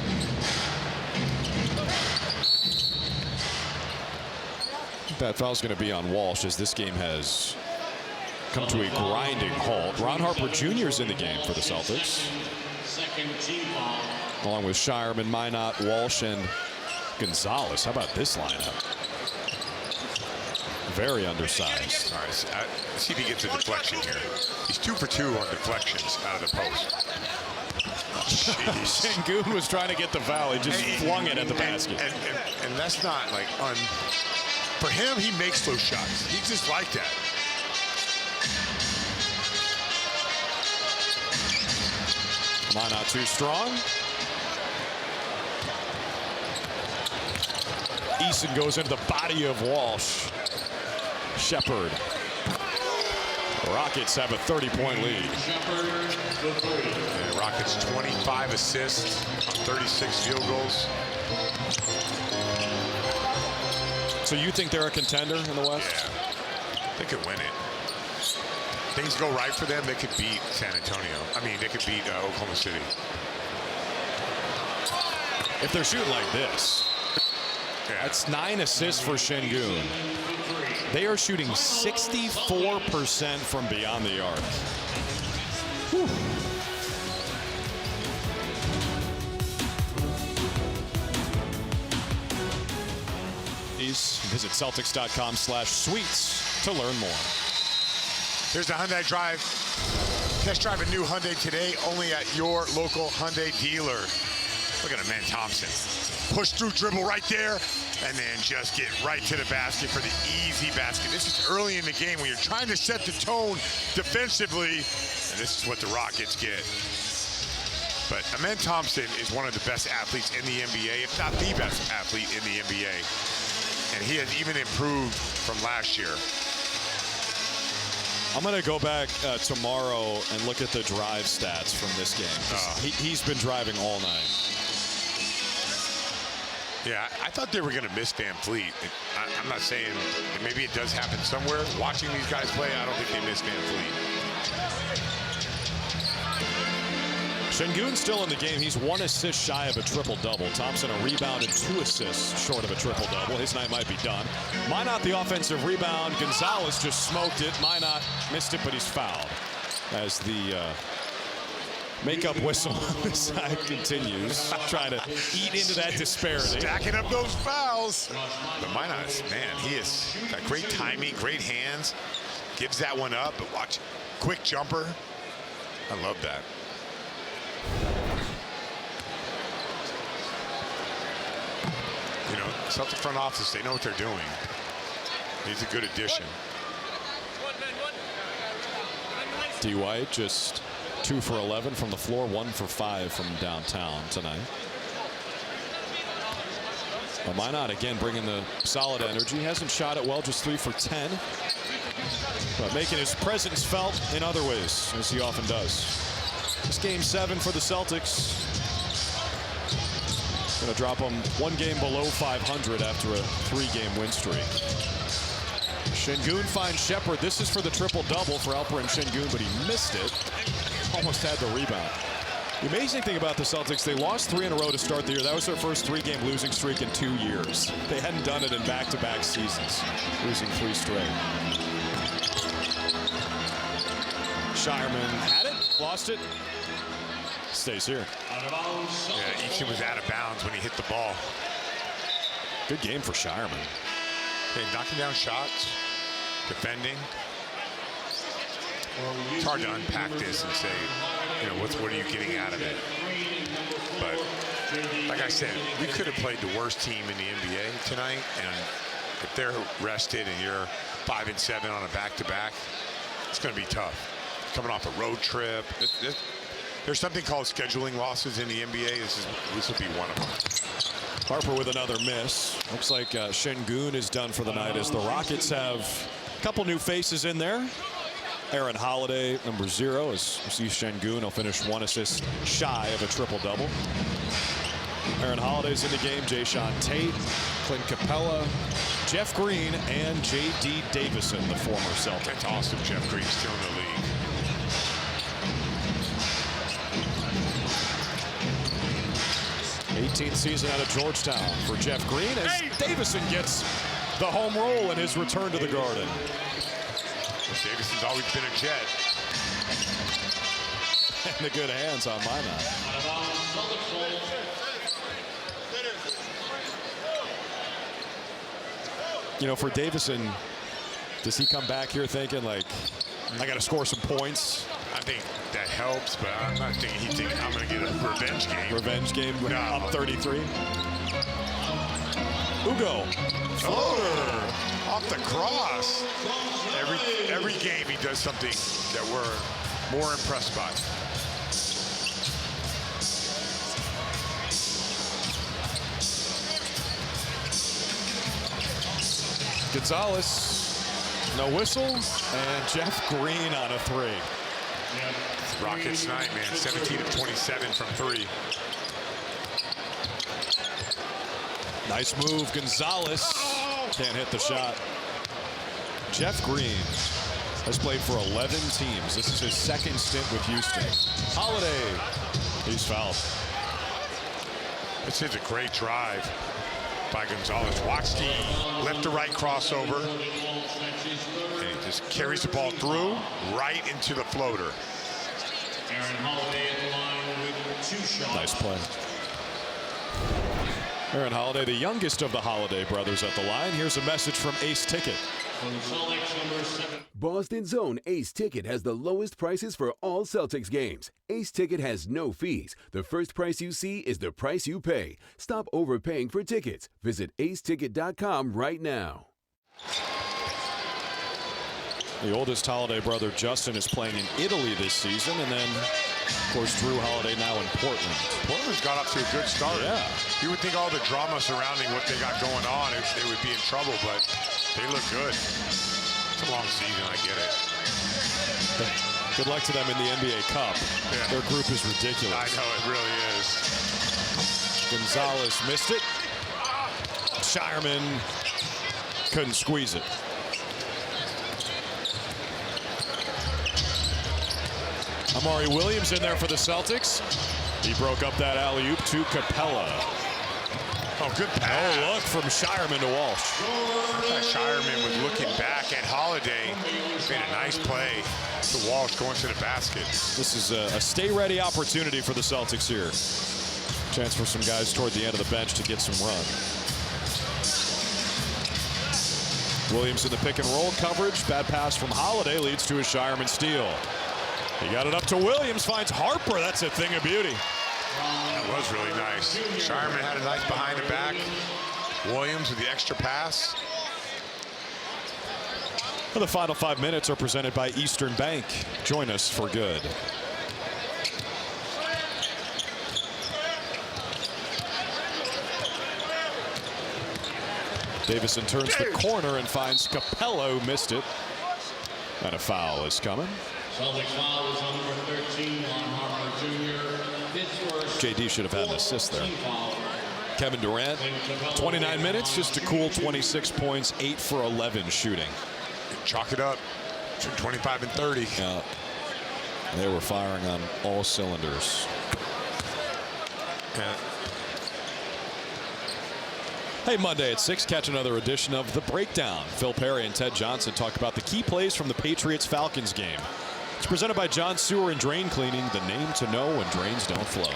Speaker 1: That foul's going to be on Walsh as this game has come to a grinding halt. Ron Harper Jr. is in the game for the Celtics, along with Shireman, Minot, Walsh, and Gonzalez. How about this lineup? Very undersized.
Speaker 2: All right, see if he gets a deflection here. He's 2 for 2 on deflections out of the post.
Speaker 1: Şengün was trying to get the foul. He just flung it at the basket.
Speaker 2: And that's not like for him, he makes those shots. He's just like that.
Speaker 1: Minot too strong. Eason goes into the body of Walsh. Shepard. The Rockets have a 30-point lead.
Speaker 2: And Rockets 25 assists on 36 field goals.
Speaker 1: So you think they're a contender in the West?
Speaker 2: Yeah, they could win it. Things go right for them, they could beat San Antonio. I mean, they could beat Oklahoma City.
Speaker 1: If they're shooting like this, that's 9 assists for Şengün. They are shooting 64% from beyond the arc. Whew. Visit Celtics.com/suites to learn more.
Speaker 2: Here's the Hyundai Drive. Test drive a new Hyundai today, only at your local Hyundai dealer. Look at him, man, Thompson. Push through dribble right there, and then just get right to the basket for the easy basket. This is early in the game when you're trying to set the tone defensively, and this is what the Rockets get. But Amen Thompson is one of the best athletes in the NBA, if not the best athlete in the NBA. And he has even improved from last year.
Speaker 1: I'm going to go back tomorrow and look at the drive stats from this game. He's been driving all night.
Speaker 2: Yeah, I thought they were going to miss Van Fleet. I'm not saying, maybe it does happen somewhere. Watching these guys play, I don't think they miss Van Fleet.
Speaker 1: Şengün still in the game. He's 1 assist shy of a triple-double. Thompson a rebound and 2 assists short of a triple-double. His night might be done. Minot the offensive rebound. Gonzalez just smoked it. Minot missed it, but he's fouled. As the makeup whistle on the side continues, trying to eat into that disparity.
Speaker 2: Stacking up those fouls. But Minot, man, he has got great timing, great hands. Gives that one up, but watch, quick jumper. I love that. You know, Celtic front office, they know what they're doing. He's a good addition.
Speaker 1: D. White just 2 for 11 from the floor, 1 for 5 from downtown tonight. But Minot again bringing the solid energy. Hasn't shot it well, just 3 for 10. But making his presence felt in other ways, as he often does. This game 7 for the Celtics. Going to drop them 1 game below 500 after a 3-game win streak. Şengün finds Shepard. This is for the triple-double for Alperen Şengün, but he missed it. Almost had the rebound. The amazing thing about the Celtics, they lost 3 in a row to start the year. That was their first 3-game losing streak in 2 years. They hadn't done it in back-to-back seasons, losing 3 straight. Shireman had it, lost it, stays here.
Speaker 2: Yeah, Easton was out of bounds when he hit the ball.
Speaker 1: Good game for Shireman.
Speaker 2: Hey, knocking down shots, defending. It's hard to unpack this and say, you know, what are you getting out of it? But like I said, we could have played the worst team in the NBA tonight, and if they're rested and you're 5-7 on a back-to-back, it's going to be tough. Coming off a road trip, there's something called scheduling losses in the NBA. This will be one of them.
Speaker 1: Harper with another miss. Looks like Şengün is done for the night as the Rockets have a couple new faces in there. Aaron Holiday, number 0, as you see Şengün. He'll finish 1 assist shy of a triple-double. Aaron Holiday's in the game. Jayshawn Tate, Clint Capella, Jeff Green, and J.D. Davison, the former Celtic.
Speaker 2: That's awesome. Jeff Green's still in the league.
Speaker 1: 18th season out of Georgetown for Jeff Green as Davison gets the home roll in his return to the Garden.
Speaker 2: Davison's always been a Jet.
Speaker 1: And the good hands on Minot. You know, for Davison, does he come back here thinking, like, I got to score some points?
Speaker 2: I think that helps, but I'm not thinking he's thinking I'm going to get a revenge game.
Speaker 1: Revenge game,
Speaker 2: no.
Speaker 1: Up 33. Ugo.
Speaker 2: Floater off the cross. Every game he does something that we're more impressed by.
Speaker 1: Gonzalez, no whistle, and Jeff Green on a 3.
Speaker 2: Rockets night, man. 17 of 27 from 3.
Speaker 1: Nice move, Gonzalez. Can't hit the shot. Jeff Green has played for 11 teams. This is his 2nd stint with Houston. Holiday, he's fouled.
Speaker 2: This is a great drive by Gonzalez. Watch the left to right crossover. And he just carries the ball through, right into the floater.
Speaker 1: Nice play. Aaron Holiday, the youngest of the Holiday brothers at the line. Here's a message from Ace Ticket.
Speaker 4: Boston's own Ace Ticket has the lowest prices for all Celtics games. Ace Ticket has no fees. The first price you see is the price you pay. Stop overpaying for tickets. Visit aceticket.com right now.
Speaker 1: The oldest Holiday brother, Justin, is playing in Italy this season, and then, of course, Drew Holiday now in Portland.
Speaker 2: Portland's got up to a good start.
Speaker 1: Yeah.
Speaker 2: You would think all the drama surrounding what they got going on, they would be in trouble, but they look good. It's a long season, I get it.
Speaker 1: Good luck to them in the NBA Cup.
Speaker 2: Yeah.
Speaker 1: Their group is ridiculous.
Speaker 2: I know, it really is.
Speaker 1: Gonzalez missed it. Shireman couldn't squeeze it. Amari Williams in there for the Celtics. He broke up that alley-oop to Capella.
Speaker 2: Oh, good pass.
Speaker 1: Oh, look from Shireman to Walsh.
Speaker 2: Shireman was looking back at Holiday. Made a nice play to Walsh going to the basket.
Speaker 1: This is a stay-ready opportunity for the Celtics here. Chance for some guys toward the end of the bench to get some run. Williams in the pick-and-roll coverage. Bad pass from Holiday leads to a Shireman steal. He got it up to Williams, finds Harper. That's a thing of beauty.
Speaker 2: That was really nice. Shireman had a nice behind the back. Williams with the extra pass.
Speaker 1: Well, the final 5 minutes are presented by Eastern Bank. Join us for good. Davison turns the corner and finds Capello, missed it. And a foul is coming.
Speaker 12: Celtics foul is on number 13 on Harper Jr.
Speaker 1: JD should have had an assist there. Kevin Durant, 29 minutes, just a cool 26 points, 8 for 11 shooting.
Speaker 2: Chalk it up, 25 and 30.
Speaker 1: Yeah, they were firing on all cylinders. Hey, Monday at 6, catch another edition of The Breakdown. Phil Perry and Ted Johnson talk about the key plays from the Patriots-Falcons game. It's presented by John Sewer and Drain Cleaning, the name to know when drains don't flow.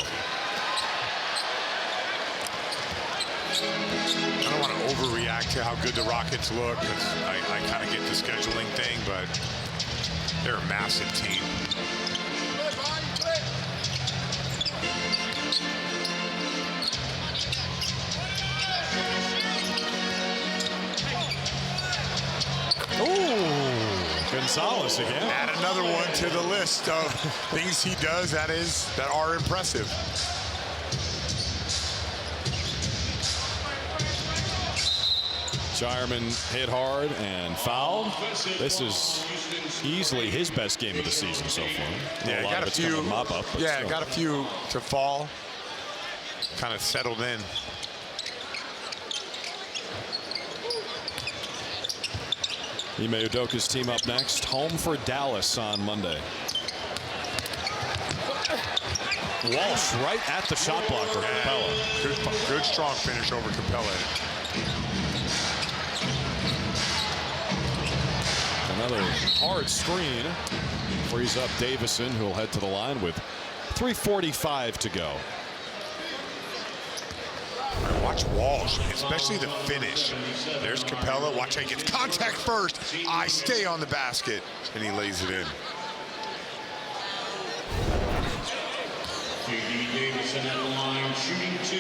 Speaker 2: I don't want to overreact to how good the Rockets look, because I kind of get the scheduling thing, but they're a massive team.
Speaker 1: Ooh, Gonzalez again.
Speaker 2: Add another one to the list of things he does that are impressive.
Speaker 1: Shireman hit hard and fouled. This is easily his best game of the season so far.
Speaker 2: Yeah,
Speaker 1: got a few mop up.
Speaker 2: Yeah, got a few to fall. Kind of settled in.
Speaker 1: Ime Udoka's team up next. Home for Dallas on Monday. Walsh right at the shot blocker. Capella.
Speaker 2: Good strong finish over Capella.
Speaker 1: Another hard screen frees up Davison, who will head to the line with 3:45 to go.
Speaker 2: Watch Walsh, especially the finish. There's Capella. Watch how he gets contact first. I stay on the basket, and he lays it in.
Speaker 12: J.D. Davison at the line, shooting 2.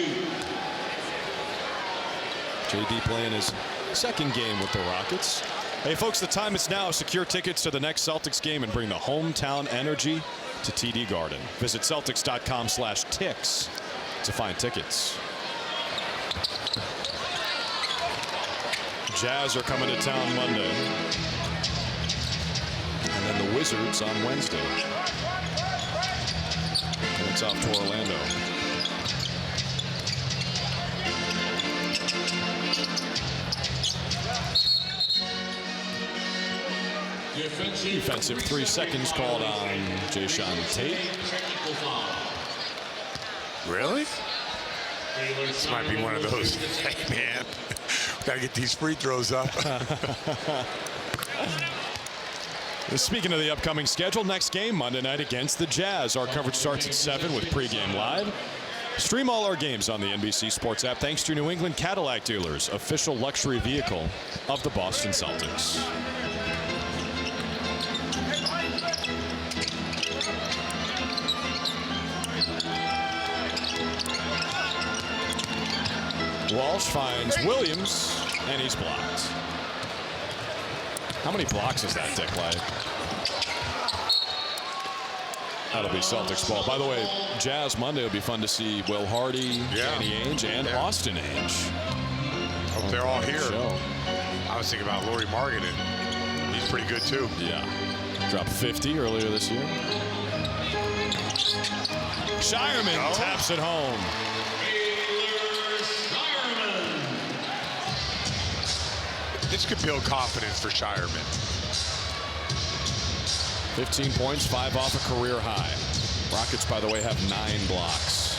Speaker 1: J.D. playing his second game with the Rockets. Hey, folks, the time is now. Secure tickets to the next Celtics game and bring the hometown energy to TD Garden. Visit Celtics.com/tix to find tickets. Jazz are coming to town Monday. And then the Wizards on Wednesday. And it's off to Orlando. Defensive 3 seconds called on Jayshawn Tate.
Speaker 2: Really? This might be one of those, hey man, gotta get these free throws up.
Speaker 1: Speaking of the upcoming schedule, next game Monday night against the Jazz. Our coverage starts at 7 with pregame live. Stream all our games on the NBC Sports app thanks to New England Cadillac Dealers, official luxury vehicle of the Boston Celtics. Walsh finds Williams, and he's blocked. How many blocks is that, Dick? Like, that'll be Celtics ball. By the way, Jazz Monday will be fun to see Will Hardy, Danny Ainge, and Austin Ainge.
Speaker 2: Hope they're all here. I was thinking about Lauri Markkanen. He's pretty good too.
Speaker 1: Yeah. Dropped 50 earlier this year. Shireman taps it home.
Speaker 2: This could build confidence for Shireman.
Speaker 1: 15 points, 5 off a career high. Rockets, by the way, have 9 blocks.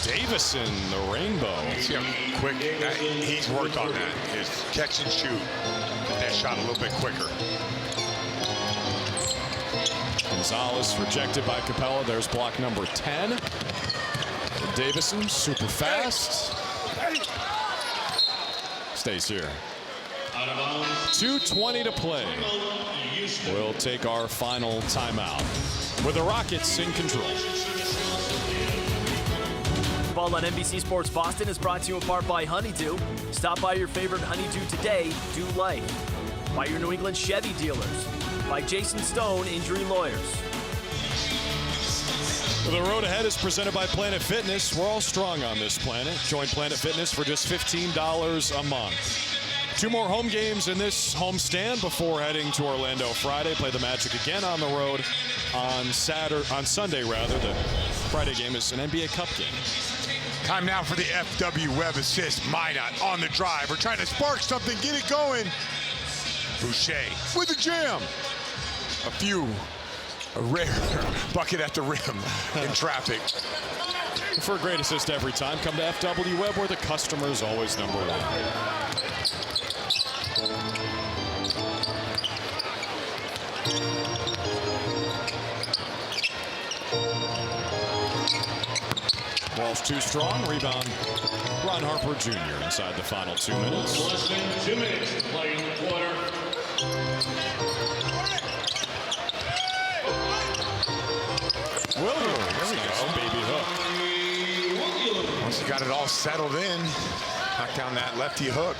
Speaker 1: Davison, the rainbow.
Speaker 2: See how quick he's worked on that. His catch and shoot. Get that shot a little bit quicker.
Speaker 1: Gonzalez rejected by Capella. There's block number 10. Davison, super fast. Stays here. 2:20 to play. We'll take our final timeout with the Rockets in control.
Speaker 3: Ball on NBC Sports Boston is brought to you in part by Honeydew. Stop by your favorite Honeydew today. Do life. By your New England Chevy dealers. By Jason Stone Injury Lawyers.
Speaker 1: The road ahead is presented by Planet Fitness. We're all strong on this planet. Join Planet Fitness for just $15 a month. 2 more home games in this homestand before heading to Orlando Friday. Play the Magic again on the road on Sunday rather. The Friday game is an NBA Cup game.
Speaker 2: Time now for the FW Web assist. Minot on the drive. We're trying to spark something, get it going. Boucher with the jam. A rare bucket at the rim in traffic.
Speaker 1: for a great assist every time. Come to FW Web, where the customer is always number one. Walsh too strong. Rebound. Ron Harper Jr. inside the final 2 minutes.
Speaker 12: Less than 2 minutes to play in the quarter.
Speaker 1: Williams.
Speaker 2: There we
Speaker 1: Nice
Speaker 2: go.
Speaker 1: baby hook.
Speaker 2: Once he got it all settled in, knocked down that lefty hook.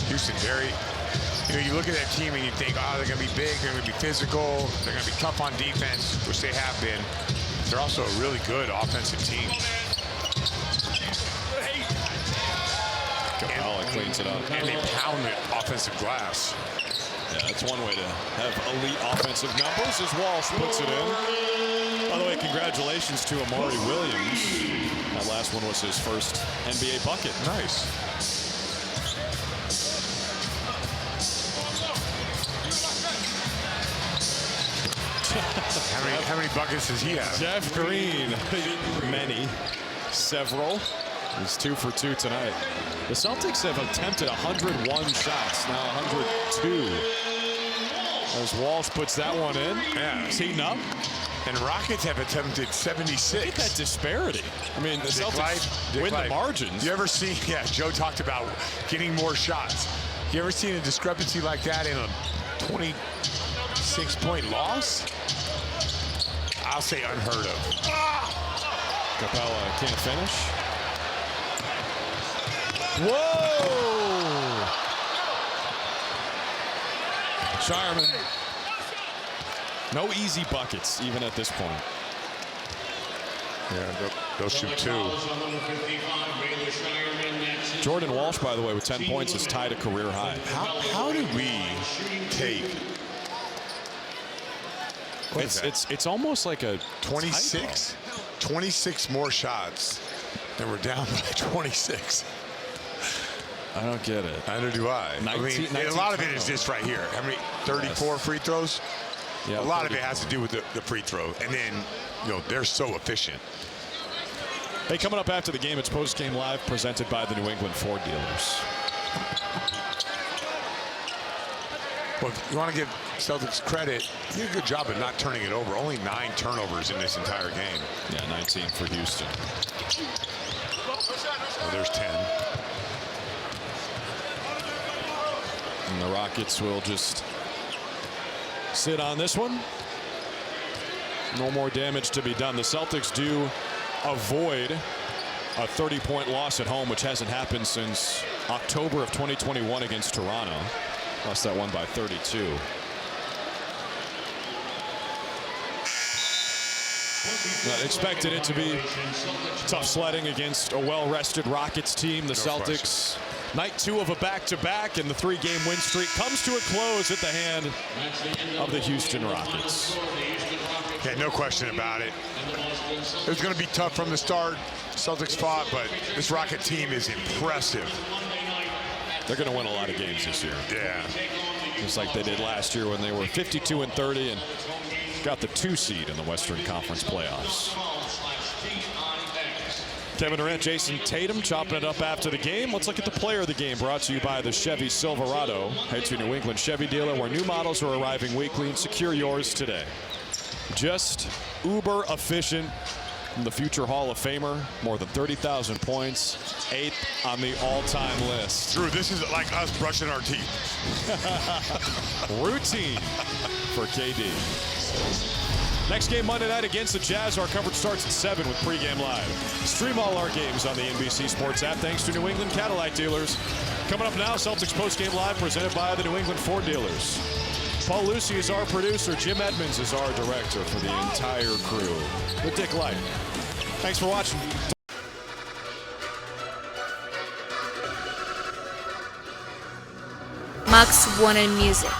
Speaker 2: Houston, you look at that team and you think, oh, they're going to be big, they're going to be physical, they're going to be tough on defense, which they have been. They're also a really good offensive team.
Speaker 1: Capella cleans it up.
Speaker 2: And they pound the offensive glass.
Speaker 1: Yeah, that's one way to have elite offensive numbers as Walsh puts it in. By the way, congratulations to Amari Williams. That last one was his first NBA bucket.
Speaker 2: Nice. How many buckets does he have?
Speaker 1: Jeff Green. Many. Several. He's 2 for 2 tonight. The Celtics have attempted 101 shots. Now 102. As Walsh puts that one in.
Speaker 2: Yeah.
Speaker 1: He's heating up.
Speaker 2: And Rockets have attempted 76.
Speaker 1: Look at that disparity. I mean, the Celtics win the margins.
Speaker 2: You ever see, Joe talked about getting more shots. You ever seen a discrepancy like that in a 26-point loss? I'll say unheard of.
Speaker 1: Capella can't finish. Whoa! Shireman. No easy buckets, even at this point.
Speaker 2: Yeah, they'll shoot 2.
Speaker 1: Jordan Walsh, by the way, with 10 points, is tied a career high.
Speaker 2: How did we take?
Speaker 1: It's almost like a
Speaker 2: 26, 26 more shots, and we're down by 26.
Speaker 1: I don't get it.
Speaker 2: Neither do I.
Speaker 1: 19
Speaker 2: a lot of it is just right here. How many? 34 free throws.
Speaker 1: Yeah,
Speaker 2: a lot of it has to do with the free throw, and then they're so efficient.
Speaker 1: Hey, coming up after the game, it's post-game live presented by the New England Ford dealers.
Speaker 2: Well, if you want to give Celtics credit, he did a good job of not turning it over. Only 9 turnovers in this entire game.
Speaker 1: Yeah, 19 for Houston.
Speaker 2: Well, there's 10.
Speaker 1: And the Rockets will just sit on this one. No more damage to be done. The Celtics do avoid a 30-point loss at home, which hasn't happened since October of 2021 against Toronto. Lost that one by 32. Expected it to be tough sledding against a well-rested Rockets team. The Celtics, night 2 of a back-to-back, and the 3-game win streak comes to a close at the hand of the Houston Rockets.
Speaker 2: Yeah, no question about it. It was going to be tough from the start. Celtics fought, but this Rocket team is impressive.
Speaker 1: They're going to win a lot of games this year.
Speaker 2: Yeah.
Speaker 1: Just like they did last year when they were 52-30 and got the 2 seed in the Western Conference playoffs. Kevin Durant, Jason Tatum chopping it up after the game. Let's look at the player of the game, brought to you by the Chevy Silverado. Head to New England Chevy dealer where new models are arriving weekly, and secure yours today. Just uber efficient. The future Hall of Famer, more than 30,000 points, 8th on the all-time list.
Speaker 2: Drew, this is like us brushing our teeth.
Speaker 1: Routine for KD. Next game Monday night against the Jazz. Our coverage starts at 7 with pregame live. Stream all our games on the NBC Sports app thanks to New England Cadillac dealers. Coming up now, Celtics postgame live presented by the New England Ford dealers. Paul Lucy is our producer. Jim Edmonds is our director for the entire crew. With Dick Light. Thanks for watching.
Speaker 13: Max Warner Music.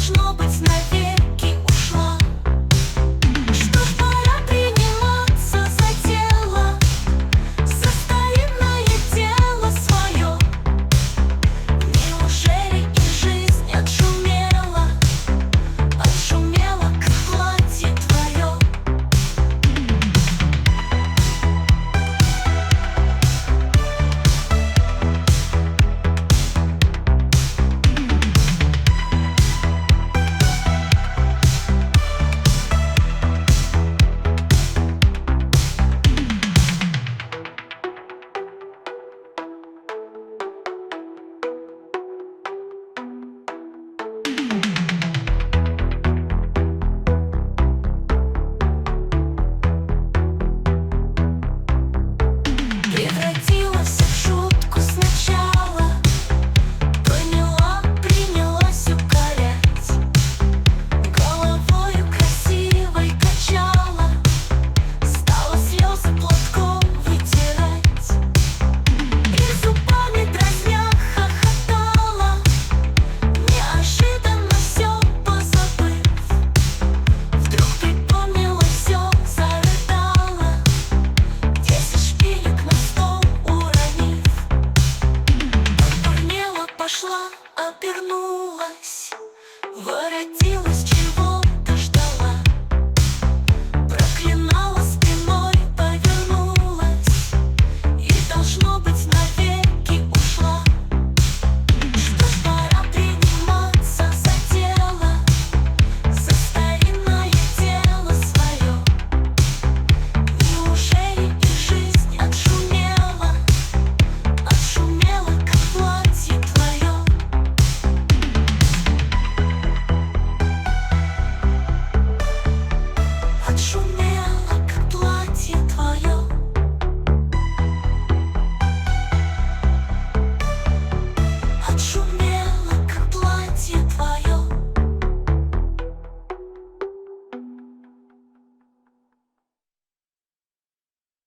Speaker 7: должно быть навеки ушла. Что ж, пора приниматься за дело, за старинное дело свое. Неужели и жизнь отшумела, отшумела, как платье твое? Превратилась в шутку сначала, поняла, принялась укорять, головою красивой качала, стала слезы платком вытирать, и зубами дразня хохотала, неожиданно все позабыв. Вдруг припомнила все, зарыдала, 10 шпилек на стол уронив. Отдурнела, пошла, обернулась, воротилась.